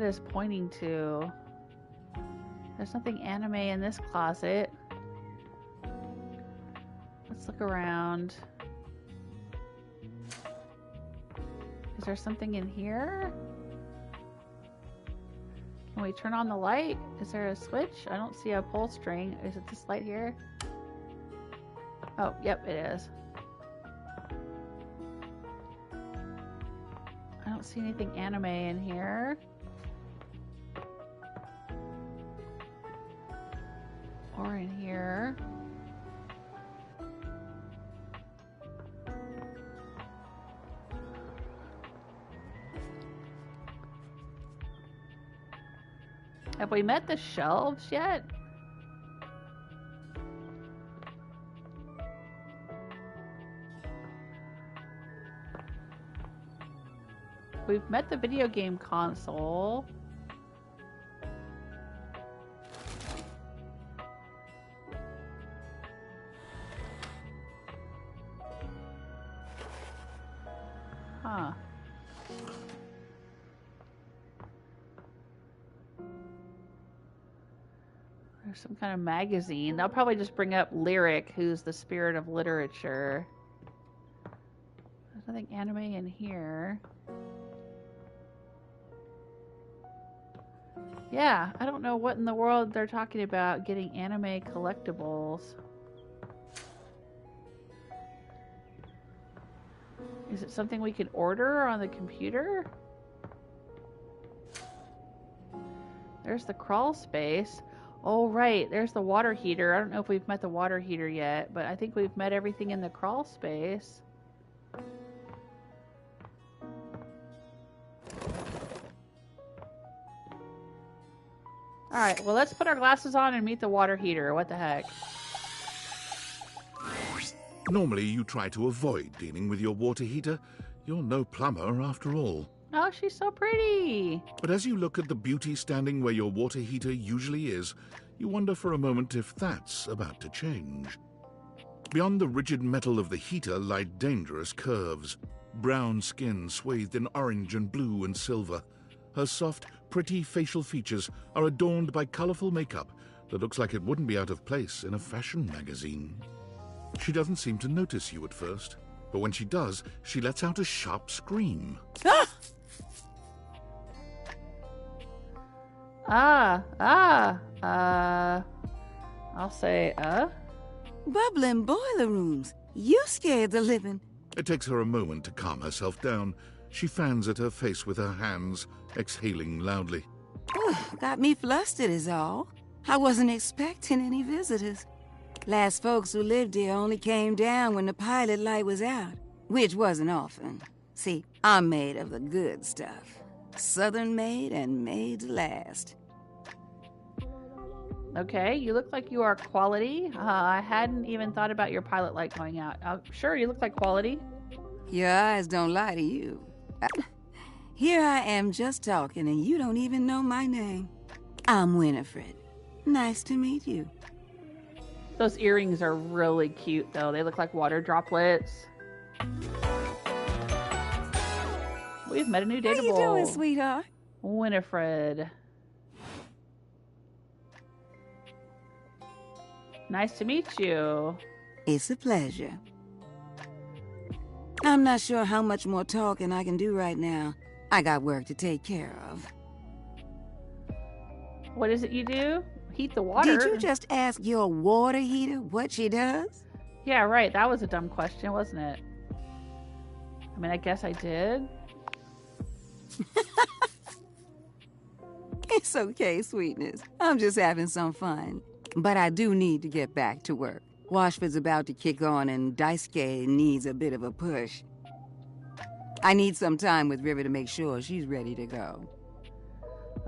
is pointing to. There's nothing anime in this closet. Let's look around. Is there something in here? Can we turn on the light? Is there a switch? I don't see a pull string. Is it this light here? Oh, yep, it is. I don't see anything anime in here. Or in here. Have we met the shelves yet? We've met the video game console. Huh. There's some kind of magazine. They'll probably just bring up Lyric, who's the spirit of literature. There's nothing anime in here. Yeah, I don't know what in the world they're talking about getting anime collectibles. Is it something we can order on the computer? There's the crawl space. Oh, right. There's the water heater. I don't know if we've met the water heater yet, but I think we've met everything in the crawl space. Alright, well, let's put our glasses on and meet the water heater. What the heck? Normally, you try to avoid dealing with your water heater. You're no plumber, after all. Oh, she's so pretty. But as you look at the beauty standing where your water heater usually is, you wonder for a moment if that's about to change. Beyond the rigid metal of the heater lie dangerous curves. Brown skin swathed in orange and blue and silver. Her soft, pretty facial features are adorned by colorful makeup that looks like it wouldn't be out of place in a fashion magazine. She doesn't seem to notice you at first, but when she does, she lets out a sharp scream. I'll say, Bubbling boiler rooms. You scared the living. It takes her a moment to calm herself down. She fans at her face with her hands, exhaling loudly. Got me flustered is all. I wasn't expecting any visitors. Last folks who lived here only came down when the pilot light was out, which wasn't often. See, I'm made of the good stuff. Southern made and made to last. Okay, you look like you are quality. I hadn't even thought about your pilot light going out. Sure, you look like quality. Your eyes don't lie to you. Here I am just talking and you don't even know my name. I'm Winnifred. Nice to meet you. Those earrings are really cute, though. They look like water droplets. We've met a new dateable. How you doing, sweetheart? Winnifred. Nice to meet you. It's a pleasure. I'm not sure how much more talking I can do right now. I got work to take care of. What is it you do? Heat the water? Did you just ask your water heater what she does? Yeah, right. That was a dumb question, wasn't it? I mean, I guess I did. It's okay, sweetness. I'm just having some fun. But I do need to get back to work. Washford's about to kick on and Daisuke needs a bit of a push. I need some time with River to make sure she's ready to go.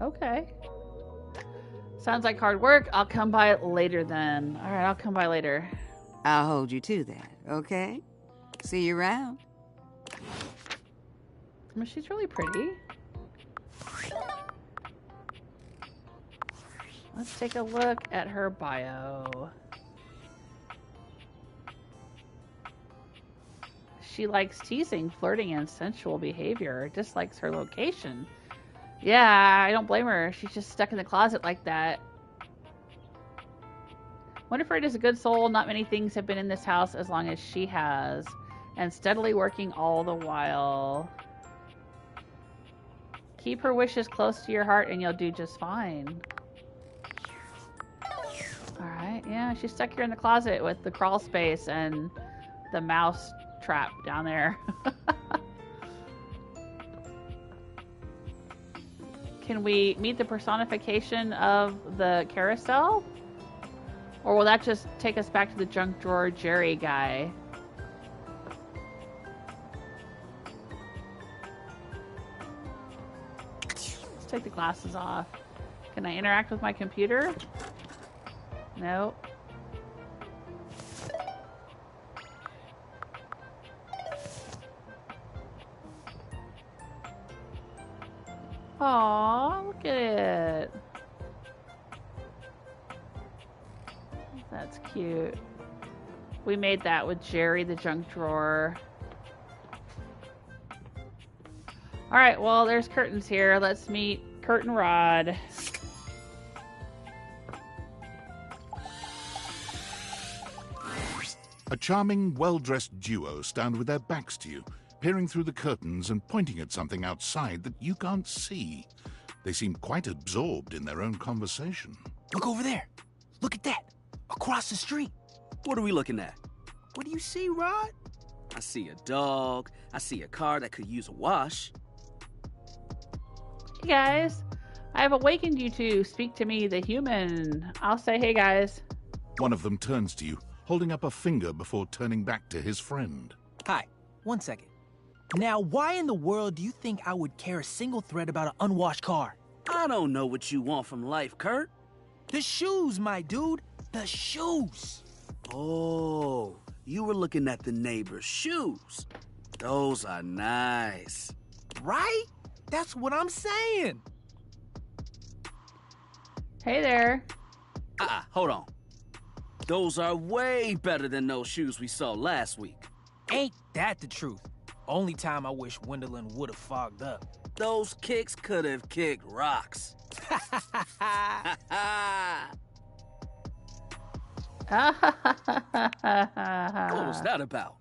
Okay. Sounds like hard work. I'll come by later then. All right, I'll come by later. I'll hold you to that, okay? See you around. I mean, she's really pretty. Let's take a look at her bio. She likes teasing, flirting, and sensual behavior. Dislikes her location. Yeah, I don't blame her. She's just stuck in the closet like that. Winnifred is a good soul. Not many things have been in this house as long as she has. And steadily working all the while. Keep her wishes close to your heart and you'll do just fine. Alright, yeah, she's stuck here in the closet with the crawl space and the mouse trap down there. Can we meet the personification of the carousel? Or will that just take us back to the junk drawer Jerry guy? Let's take the glasses off. Can I interact with my computer? No. Aww, look at it. That's cute. We made that with Jerry the junk drawer. Alright, well, there's curtains here. Let's meet Curt and Rod. A charming, well-dressed duo stand with their backs to you, peering through the curtains and pointing at something outside that you can't see. They seem quite absorbed in their own conversation. Look over there. Look at that. Across the street. What are we looking at? What do you see, Rod? I see a dog. I see a car that could use a wash. Hey guys, I have awakened you to speak to me, the human. I'll say hey guys. One of them turns to you, holding up a finger before turning back to his friend. Hi, 1 second. Now, why in the world do you think I would care a single thread about an unwashed car? I don't know what you want from life, Curt. The shoes, my dude. The shoes. Oh, you were looking at the neighbor's shoes. Those are nice. Right? That's what I'm saying. Hey there. Hold on. Those are way better than those shoes we saw last week. Ain't that the truth? Only time I wish Wendelin would have fogged up. Those kicks could have kicked rocks. What was that about?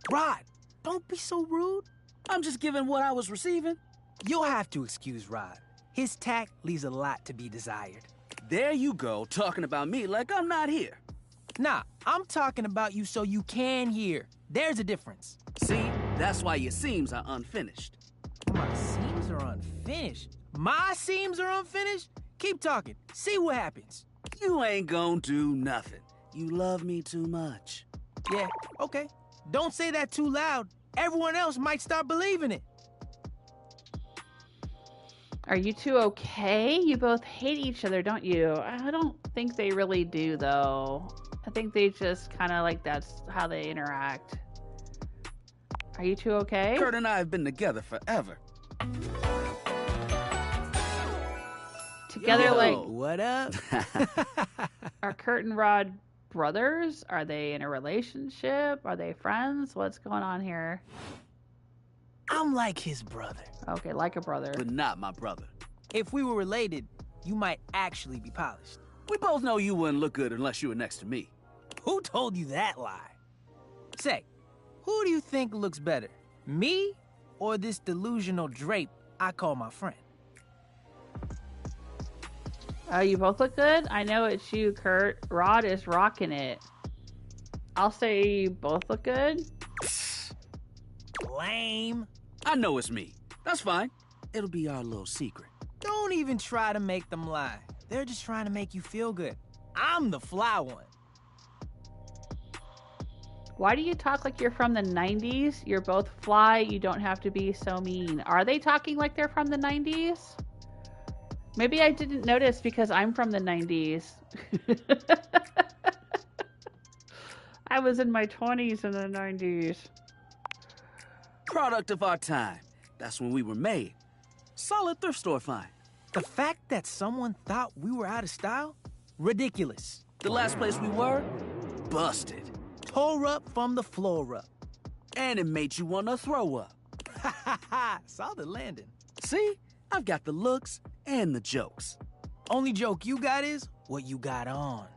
Rod, don't be so rude. I'm just giving what I was receiving. You'll have to excuse Rod. His tact leaves a lot to be desired. There you go, talking about me like I'm not here. Nah, I'm talking about you so you can hear. There's a difference. See, that's why your seams are unfinished. My seams are unfinished? My seams are unfinished? Keep talking. See what happens. You ain't gonna do nothing. You love me too much. Yeah, okay. Don't say that too loud. Everyone else might start believing it. Are you two okay? You both hate each other, don't you? I don't think they really do, though. I think they just kind of like that's how they interact. Are you two okay? Curt and I have been together forever. Together, like... What up? Are Curt and Rod brothers? Are they in a relationship? Are they friends? What's going on here? I'm like his brother. Okay, like a brother. But not my brother. If we were related, you might actually be polished. We both know you wouldn't look good unless you were next to me. Who told you that lie? Say, Who do you think looks better? Me or this delusional drape I call my friend? You both look good? I know it's you, Curt. Rod is rocking it. I'll say you both look good. Lame. I know it's me. That's fine. It'll be our little secret. Don't even try to make them lie. They're just trying to make you feel good. I'm the fly one. Why do you talk like you're from the 90s? You're both fly. You don't have to be so mean. Are they talking like they're from the 90s? Maybe I didn't notice because I'm from the 90s. I was in my 20s in the 90s. Product of our time. That's when we were made. Solid thrift store find. The fact that someone thought we were out of style? Ridiculous. The last place we were? Busted. Tore up from the floor up. And it made you want to throw up. Ha ha ha! Saw the landing. See? I've got the looks and the jokes. Only joke you got is what you got on.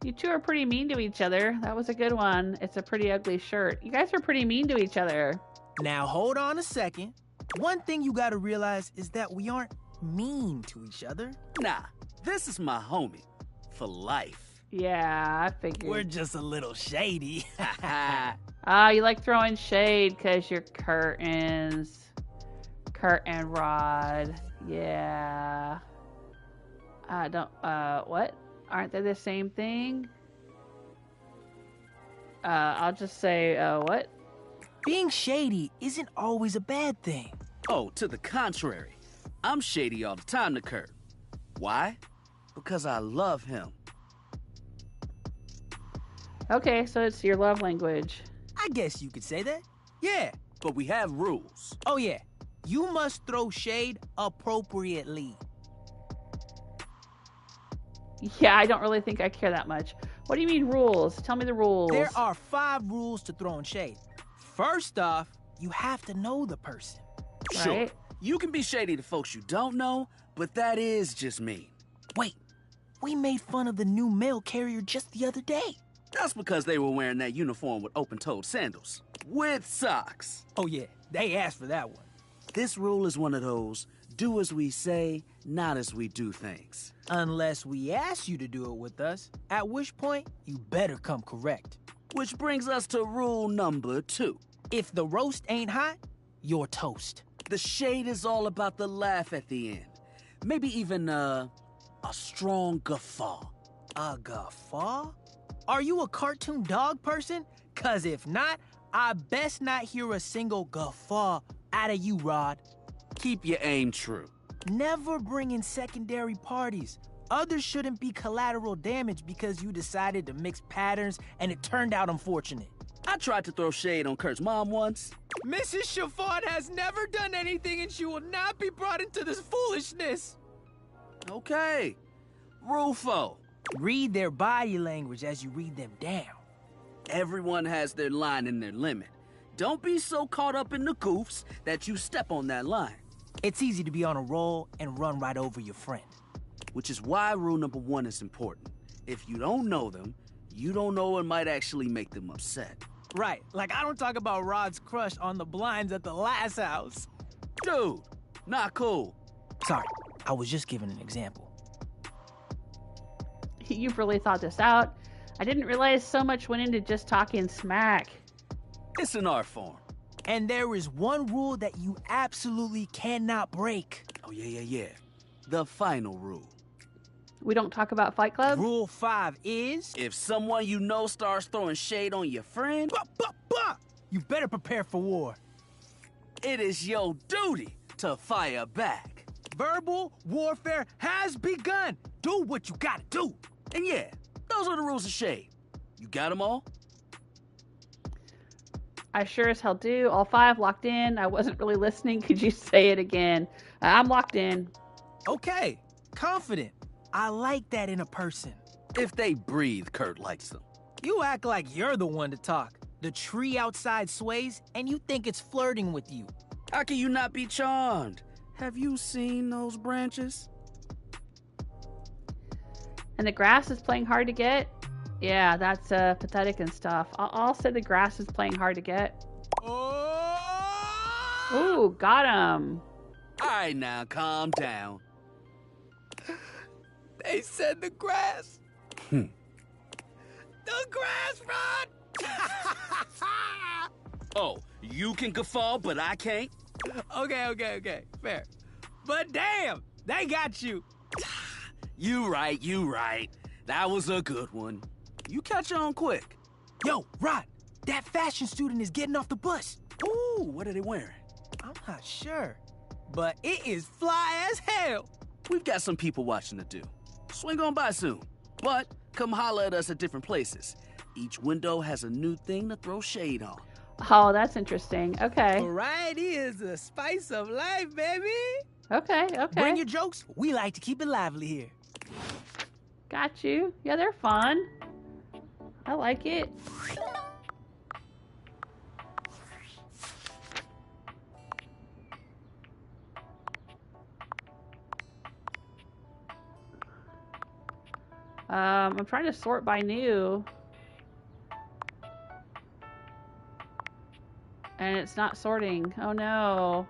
You two are pretty mean to each other. That was a good one. It's a pretty ugly shirt. You guys are pretty mean to each other. Now hold on a second. One thing you gotta realize is that we aren't mean to each other. Nah, this is my homie. For life. Yeah, I figured. We're just a little shady. You like throwing shade because you're curtains. Curt and Rod. Yeah. What? Aren't they the same thing? I'll just say, what? Being shady isn't always a bad thing. Oh, to the contrary. I'm shady all the time to Curt. Why? Because I love him. Okay, so it's your love language. I guess you could say that. Yeah. But we have rules. Oh, yeah. You must throw shade appropriately. Yeah, I don't really think I care that much. What do you mean rules? Tell me the rules. There are 5 rules to throwing shade. First off, you have to know the person. Sure. Right? You can be shady to folks you don't know, but that is just mean. Wait, we made fun of the new mail carrier just the other day. That's because they were wearing that uniform with open-toed sandals. With socks. Oh yeah, they asked for that one. This rule is one of those, do as we say, not as we do things. Unless we ask you to do it with us, at which point, you better come correct. Which brings us to rule number 2. If the roast ain't hot, you're toast. The shade is all about the laugh at the end. Maybe even, a strong guffaw. A guffaw? Are you a cartoon dog person? 'Cause if not, I best not hear a single guffaw out of you, Rod. Keep your aim true. Never bring in secondary parties. Others shouldn't be collateral damage because you decided to mix patterns and it turned out unfortunate. I tried to throw shade on Curt's mom once. Mrs. Chiffon has never done anything and she will not be brought into this foolishness. Okay. Rule 4. Read their body language as you read them down. Everyone has their line and their limit. Don't be so caught up in the goofs that you step on that line. It's easy to be on a roll and run right over your friend. Which is why rule number 1 is important. If you don't know them, you don't know what might actually make them upset. Right, like I don't talk about Rod's crush on the blinds at the last house. Dude, not cool. Sorry, I was just giving an example. You've really thought this out. I didn't realize so much went into just talking smack. It's an art form. And there is one rule that you absolutely cannot break. Oh, yeah. The final rule. We don't talk about Fight Club? Rule 5 is... If someone you know starts throwing shade on your friend... You better prepare for war. It is your duty to fire back. Verbal warfare has begun. Do what you gotta do. And yeah, those are the rules of shade. You got them all? I sure as hell do. All 5 locked in. I wasn't really listening. Could you say it again? I'm locked in. Okay, confident. I like that in a person. If they breathe, Curt likes them. You act like you're the one to talk. The tree outside sways, and you think it's flirting with you. How can you not be charmed? Have you seen those branches? And the grass is playing hard to get. Yeah, that's pathetic and stuff. I'll say the grass is playing hard to get. Ooh, got him. All right, now, calm down. They said the grass. Hmm. The grass, Rod! Oh, you can guffaw, but I can't? Okay. Fair. But damn, they got you. You right. That was a good one. You catch on quick. Yo, Rod, that fashion student is getting off the bus. Ooh, what are they wearing? I'm not sure, but it is fly as hell. We've got some people watching to do. Swing on by soon. But come holler at us at different places. Each window has a new thing to throw shade on. Oh, that's interesting. Okay. Variety is the spice of life, baby. Okay. Bring your jokes. We like to keep it lively here. Got you. Yeah, they're fun. I like it. I'm trying to sort by new. And it's not sorting. Oh no.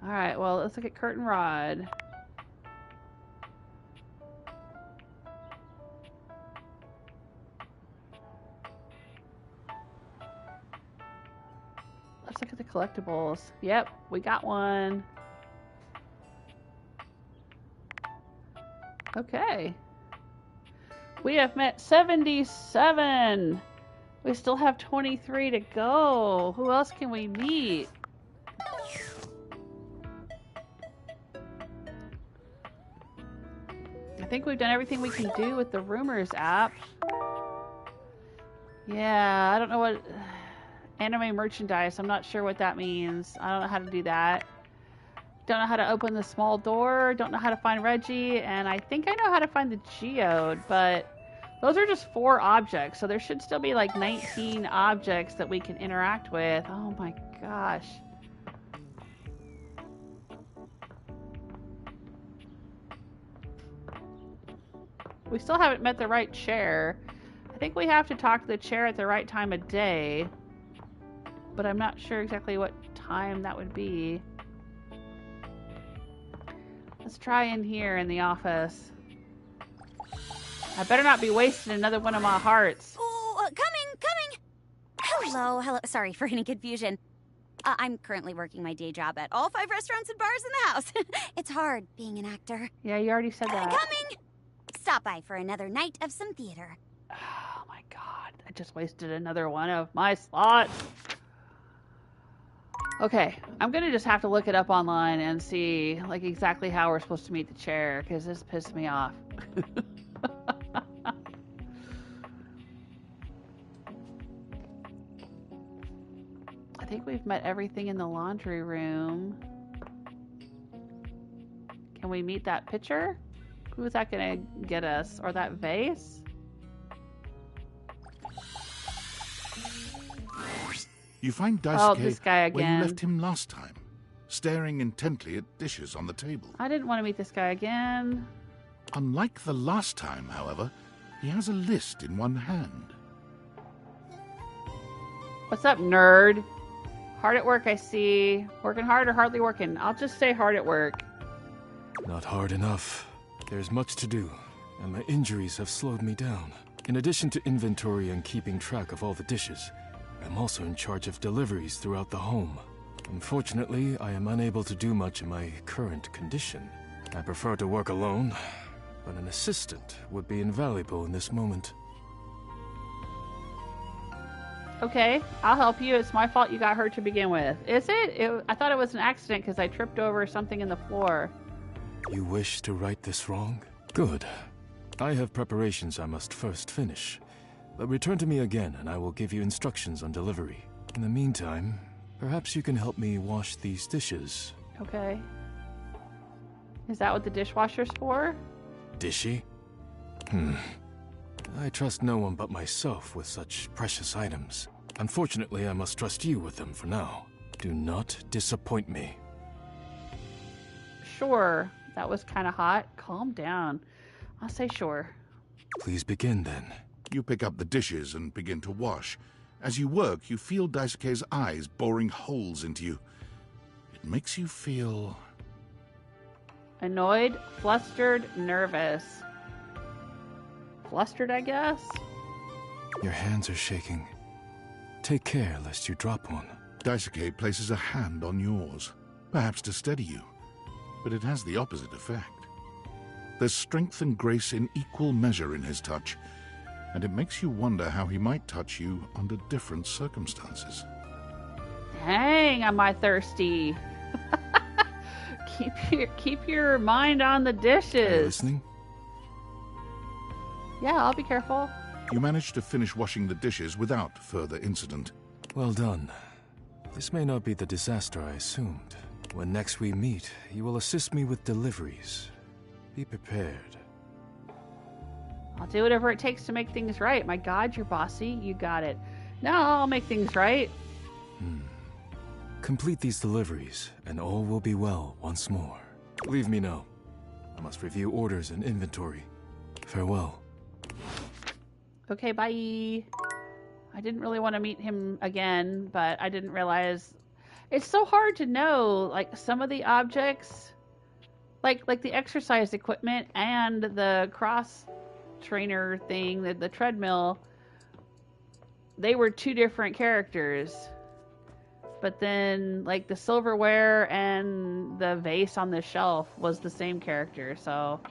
Alright, well, let's look at Curt Rod. Let's look at the collectibles. Yep, we got one. Okay. We have met 77. We still have 23 to go. Who else can we meet? I think we've done everything we can do with the Rumors app. Yeah, I don't know what... Anime merchandise, I'm not sure what that means. I don't know how to do that. Don't know how to open the small door. Don't know how to find Reggie. And I think I know how to find the geode, but those are just 4 objects. So there should still be like 19 objects that we can interact with. Oh my gosh. We still haven't met the right chair. I think we have to talk to the chair at the right time of day, but I'm not sure exactly what time that would be. Let's try in here in the office. I better not be wasting another one of my hearts. Oh, coming! Hello. Sorry for any confusion. I'm currently working my day job at all 5 restaurants and bars in the house. It's hard being an actor. Yeah, you already said that. Coming! Stop by for another night of some theater. Oh my god, I just wasted another one of my slots. Okay, I'm gonna just have to look it up online and see like exactly how we're supposed to meet the chair, because this pissed me off. I think we've met everything in the laundry room. Can we meet that pitcher? Who's that gonna get us? Or that vase? You find Daisuke this guy where you again. left him last time, staring intently at dishes on the table. I didn't want to meet this guy again. Unlike the last time, however, he has a list in one hand. What's up, nerd? Hard at work, I see. Working hard or hardly working? I'll just say hard at work. Not hard enough. There's much to do, and my injuries have slowed me down. In addition to inventory and keeping track of all the dishes, I'm also in charge of deliveries throughout the home. Unfortunately, I am unable to do much in my current condition. I prefer to work alone, but an assistant would be invaluable in this moment. Okay, I'll help you. It's my fault you got hurt to begin with. Is it? I thought it was an accident because I tripped over something in the floor. You wish to right this wrong? Good. I have preparations I must first finish. But return to me again and I will give you instructions on delivery. In the meantime, perhaps you can help me wash these dishes. Okay. Is that what the dishwasher's for? Dishy? I trust no one but myself with such precious items. Unfortunately, I must trust you with them for now. Do not disappoint me. Sure. That was kind of hot. Calm down. I'll say sure. Please begin then. You pick up the dishes and begin to wash. As you work, you feel Daisuke's eyes boring holes into you. It makes you feel... annoyed, flustered, nervous. Flustered, I guess? Your hands are shaking. Take care lest you drop one. Daisuke places a hand on yours, perhaps to steady you, but it has the opposite effect. There's strength and grace in equal measure in his touch, and it makes you wonder how he might touch you under different circumstances. Dang, am I thirsty. Keep your mind on the dishes. Are you listening? Yeah, I'll be careful. You manage to finish washing the dishes without further incident. Well done. This may not be the disaster I assumed. When next we meet, you will assist me with deliveries. Be prepared. I'll do whatever it takes to make things right. My God, you're bossy. You got it. No, I'll make things right. Complete these deliveries, and all will be well once more. Leave me know. I must review orders and inventory. Farewell. Okay, bye. I didn't really want to meet him again, but I didn't realize... It's so hard to know, like, some of the objects, like the exercise equipment and the cross-trainer thing, the treadmill, they were two different characters. But then, like, the silverware and the vase on the shelf was the same character, so...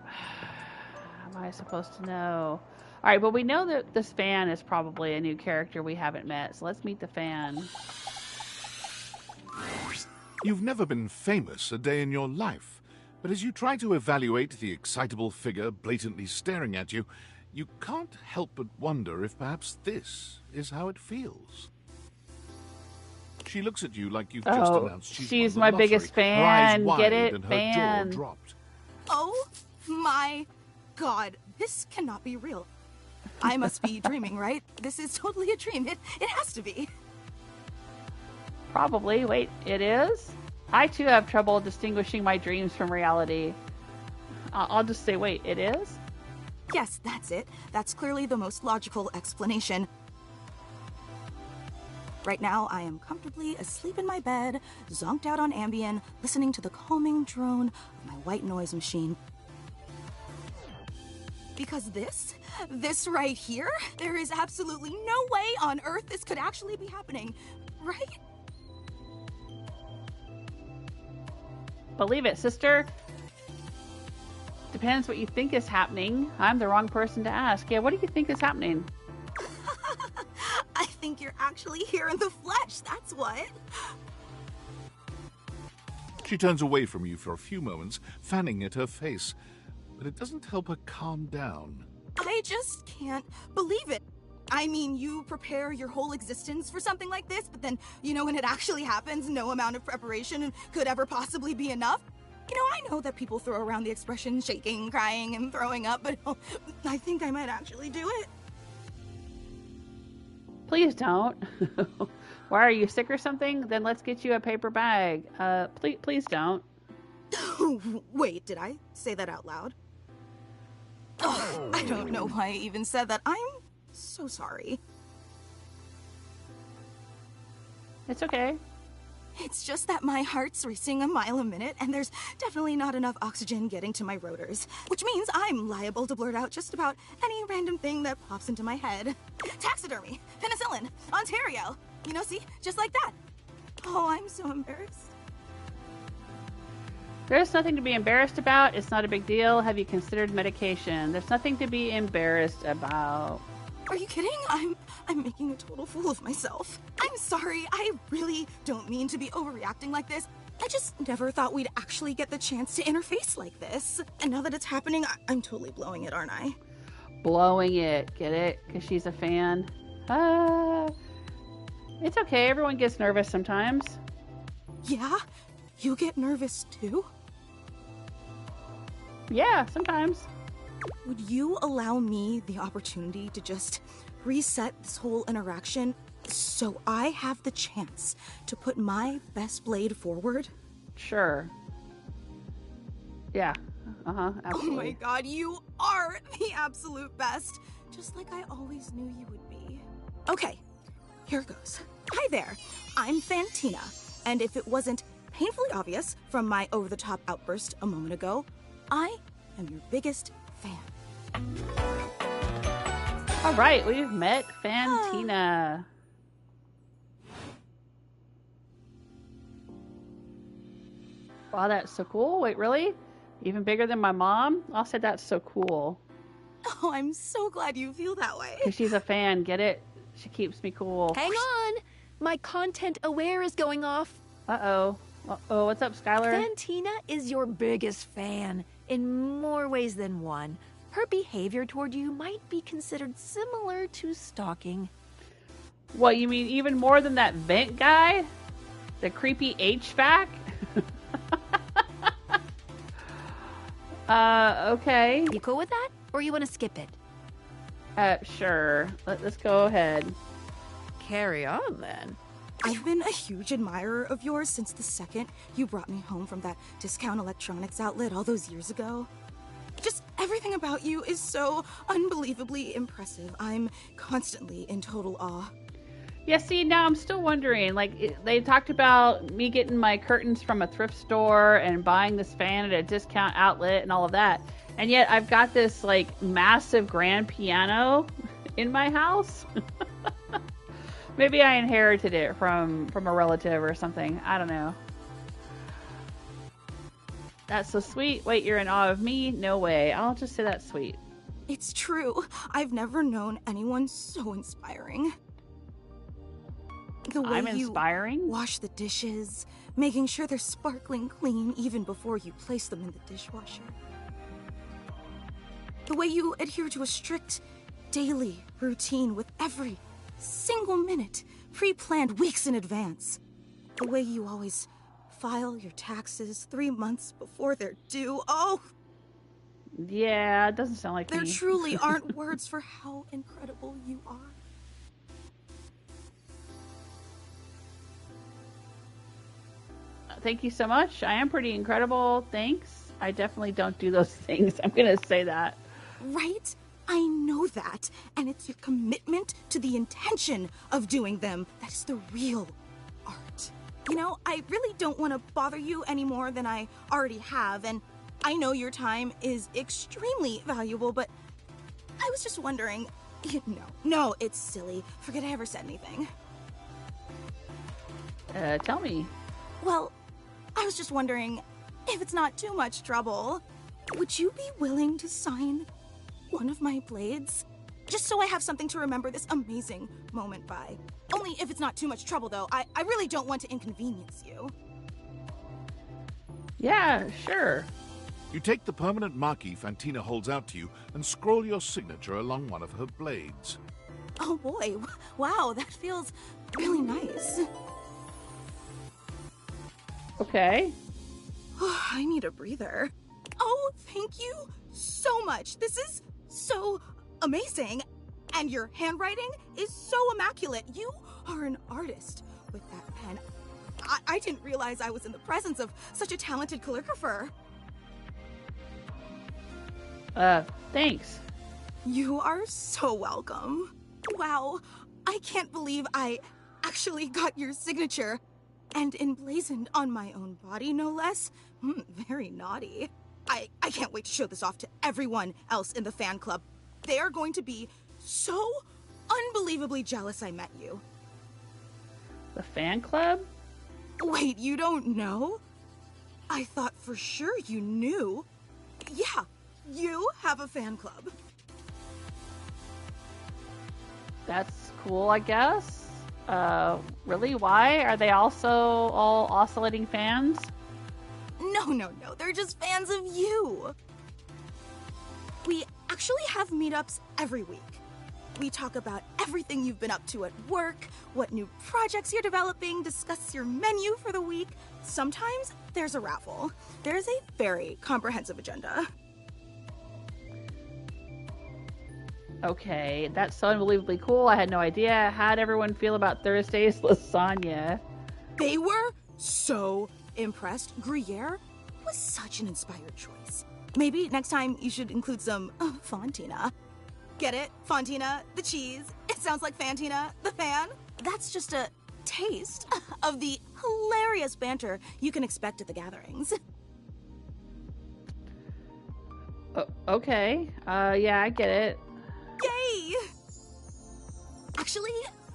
How am I supposed to know? Alright, but we know that this fan is probably a new character we haven't met, so let's meet the fan. You've never been famous a day in your life, but as you try to evaluate the excitable figure blatantly staring at you, you can't help but wonder if perhaps this is how it feels. She looks at you like you've just announced she's won my the lottery, biggest fan. her eyes wide Get it? and her Fan. jaw dropped. Oh my God, this cannot be real. I must be dreaming, right? This is totally a dream. It has to be. Probably. Wait, it is? I too have trouble distinguishing my dreams from reality. I'll just say, wait, it is? Yes, that's it. That's clearly the most logical explanation. Right now, I am comfortably asleep in my bed, zonked out on Ambien, listening to the calming drone of my white noise machine. Because this right here, there is absolutely no way on Earth this could actually be happening, right? Believe it, sister. Depends what you think is happening. I'm the wrong person to ask. Yeah, what do you think is happening? I think you're actually here in the flesh, that's what. She turns away from you for a few moments, fanning at her face, but it doesn't help her calm down. I just can't believe it. I mean, you prepare your whole existence for something like this, but then, you know, when it actually happens, no amount of preparation could ever possibly be enough. You know, I know that people throw around the expression shaking, crying, and throwing up, but I think I might actually do it. Please don't. Why, are you sick or something? Then let's get you a paper bag. Please don't. Wait, did I say that out loud? Oh, I don't know why I even said that. I'm so sorry. It's okay. It's just that my heart's racing a mile a minute, and there's definitely not enough oxygen getting to my rotors, which means I'm liable to blurt out just about any random thing that pops into my head. Taxidermy, penicillin, Ontario. You know, see? Just like that. Oh, I'm so embarrassed. There's nothing to be embarrassed about. It's not a big deal. Have you considered medication? There's nothing to be embarrassed about. Are you kidding? I'm making a total fool of myself. I'm sorry. I really don't mean to be overreacting like this. I just never thought we'd actually get the chance to interface like this. And now that it's happening, I'm totally blowing it, aren't I? Blowing it. Get it? Because she's a fan. It's okay. Everyone gets nervous sometimes. Yeah? You get nervous too? Yeah, sometimes. Would you allow me the opportunity to just reset this whole interaction so I have the chance to put my best blade forward? Sure. Yeah, Absolutely. Oh my god, you are the absolute best. Just like I always knew you would be. Okay, here goes. Hi there, I'm Fantina. And if it wasn't painfully obvious from my over-the-top outburst a moment ago, I am your biggest fan. All right, we've met Fantina. Wow, that's so cool. Wait, really? Even bigger than my mom? I said that's so cool. Oh, I'm so glad you feel that way. Because she's a fan, get it? She keeps me cool. Hang on! My content aware is going off. Uh-oh. Uh-oh, what's up, Skylar? Fantina is your biggest fan, in more ways than one. Her behavior toward you might be considered similar to stalking. What, you mean even more than that vent guy? The creepy HVAC? Okay. You cool with that? Or you want to skip it? Sure. Let's go ahead. Carry on, then. I've been a huge admirer of yours since the second you brought me home from that discount electronics outlet all those years ago. Just everything about you is so unbelievably impressive. I'm constantly in total awe. Yeah, see, now I'm still wondering, like, they talked about me getting my curtains from a thrift store and buying this fan at a discount outlet and all of that. And yet I've got this, like, massive grand piano in my house. Maybe I inherited it from a relative or something. I don't know. That's so sweet. Wait, you're in awe of me? No way. I'll just say that's sweet. It's true. I've never known anyone so inspiring. The way I'm inspiring? You wash the dishes, making sure they're sparkling clean even before you place them in the dishwasher. The way you adhere to a strict daily routine with every single minute pre-planned weeks in advance. The way you always file your taxes 3 months before they're due. Oh! Yeah, it doesn't sound like There me. truly aren't words for how incredible you are. Thank you so much. I am pretty incredible. Thanks. I definitely don't do those things. I'm going to say that. Right? I know that. And it's your commitment to the intention of doing them that is the real art. You know, I really don't want to bother you any more than I already have, and I know your time is extremely valuable, but I was just wondering... No, it's silly. Forget I ever said anything. Tell me. Well, I was just wondering, if it's not too much trouble, would you be willing to sign one of my blades? Just so I have something to remember this amazing moment by. Only if it's not too much trouble, though. I really don't want to inconvenience you. Yeah, sure. You take the permanent marquee Fantina holds out to you and scroll your signature along one of her blades. Oh boy, wow, that feels really nice. Okay. I need a breather. Oh, thank you so much. This is so amazing. And your handwriting is so immaculate. You are an artist with that pen. I didn't realize I was in the presence of such a talented calligrapher. Thanks. You are so welcome. Wow, I can't believe I actually got your signature. And emblazoned on my own body, no less. Very naughty. I can't wait to show this off to everyone else in the fan club. They are going to be so unbelievably jealous I met you. The fan club? Wait, you don't know? I thought for sure you knew. Yeah, you have a fan club. That's cool, I guess. Really? Why? Are they also all oscillating fans? No. They're just fans of you. We actually have meetups every week. We talk about everything you've been up to at work, what new projects you're developing, discuss your menu for the week. Sometimes there's a raffle. There's a very comprehensive agenda. Okay, that's so unbelievably cool. I had no idea. How'd everyone feel about Thursday's lasagna? They were so impressed. Gruyere was such an inspired choice. Maybe next time you should include some Fantina. Get it? Fantina, the cheese. It sounds like Fantina, the fan. That's just a taste of the hilarious banter you can expect at the gatherings. Okay. Yeah, I get it. Yay! Actually,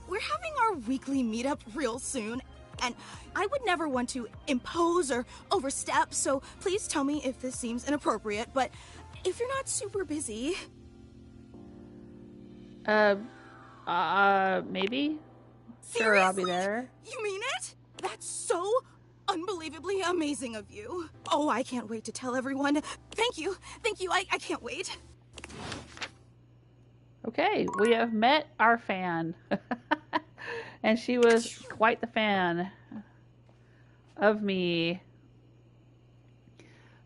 we're having our weekly meetup real soon, and I would never want to impose or overstep, so please tell me if this seems inappropriate, but if you're not super busy... Maybe? Seriously? Sure, I'll be there. You mean it? That's so unbelievably amazing of you. Oh, I can't wait to tell everyone. Thank you. Thank you. I can't wait. Okay, we have met our fan. And she was quite the fan of me.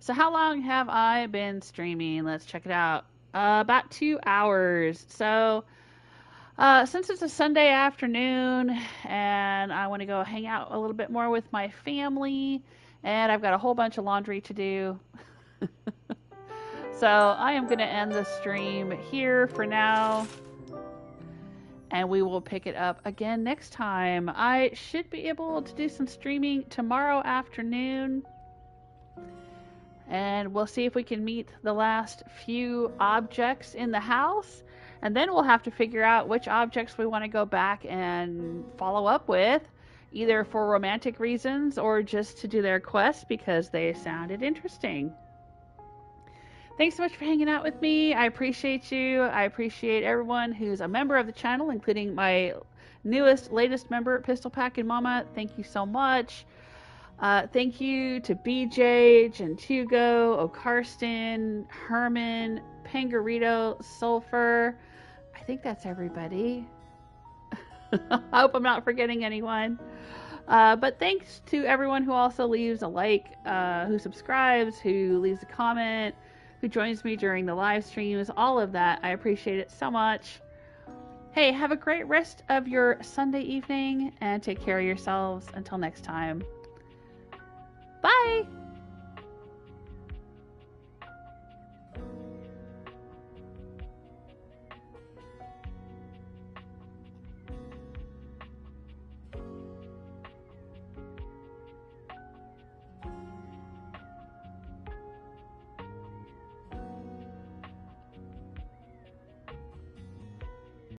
So how long have I been streaming? Let's check it out. About 2 hours. So since it's a Sunday afternoon and I want to go hang out a little bit more with my family, and I've got a whole bunch of laundry to do. So I am going to end the stream here for now, and we will pick it up again next time. I should be able to do some streaming tomorrow afternoon, and we'll see if we can meet the last few objects in the house, and then we'll have to figure out which objects we want to go back and follow up with, either for romantic reasons or just to do their quest because they sounded interesting. Thanks so much for hanging out with me. I appreciate you. I appreciate everyone who's a member of the channel, including my latest member, Pistol Pack and Mama. Thank you so much. Thank you to BJ, Gentugo, O'Karston, Herman, Pangarito, Sulfur. I think that's everybody. I hope I'm not forgetting anyone. But thanks to everyone who also leaves a like, who subscribes, who leaves a comment, who joins me during the live streams, all of that. I appreciate it so much. Hey, have a great rest of your Sunday evening and take care of yourselves. Until next time.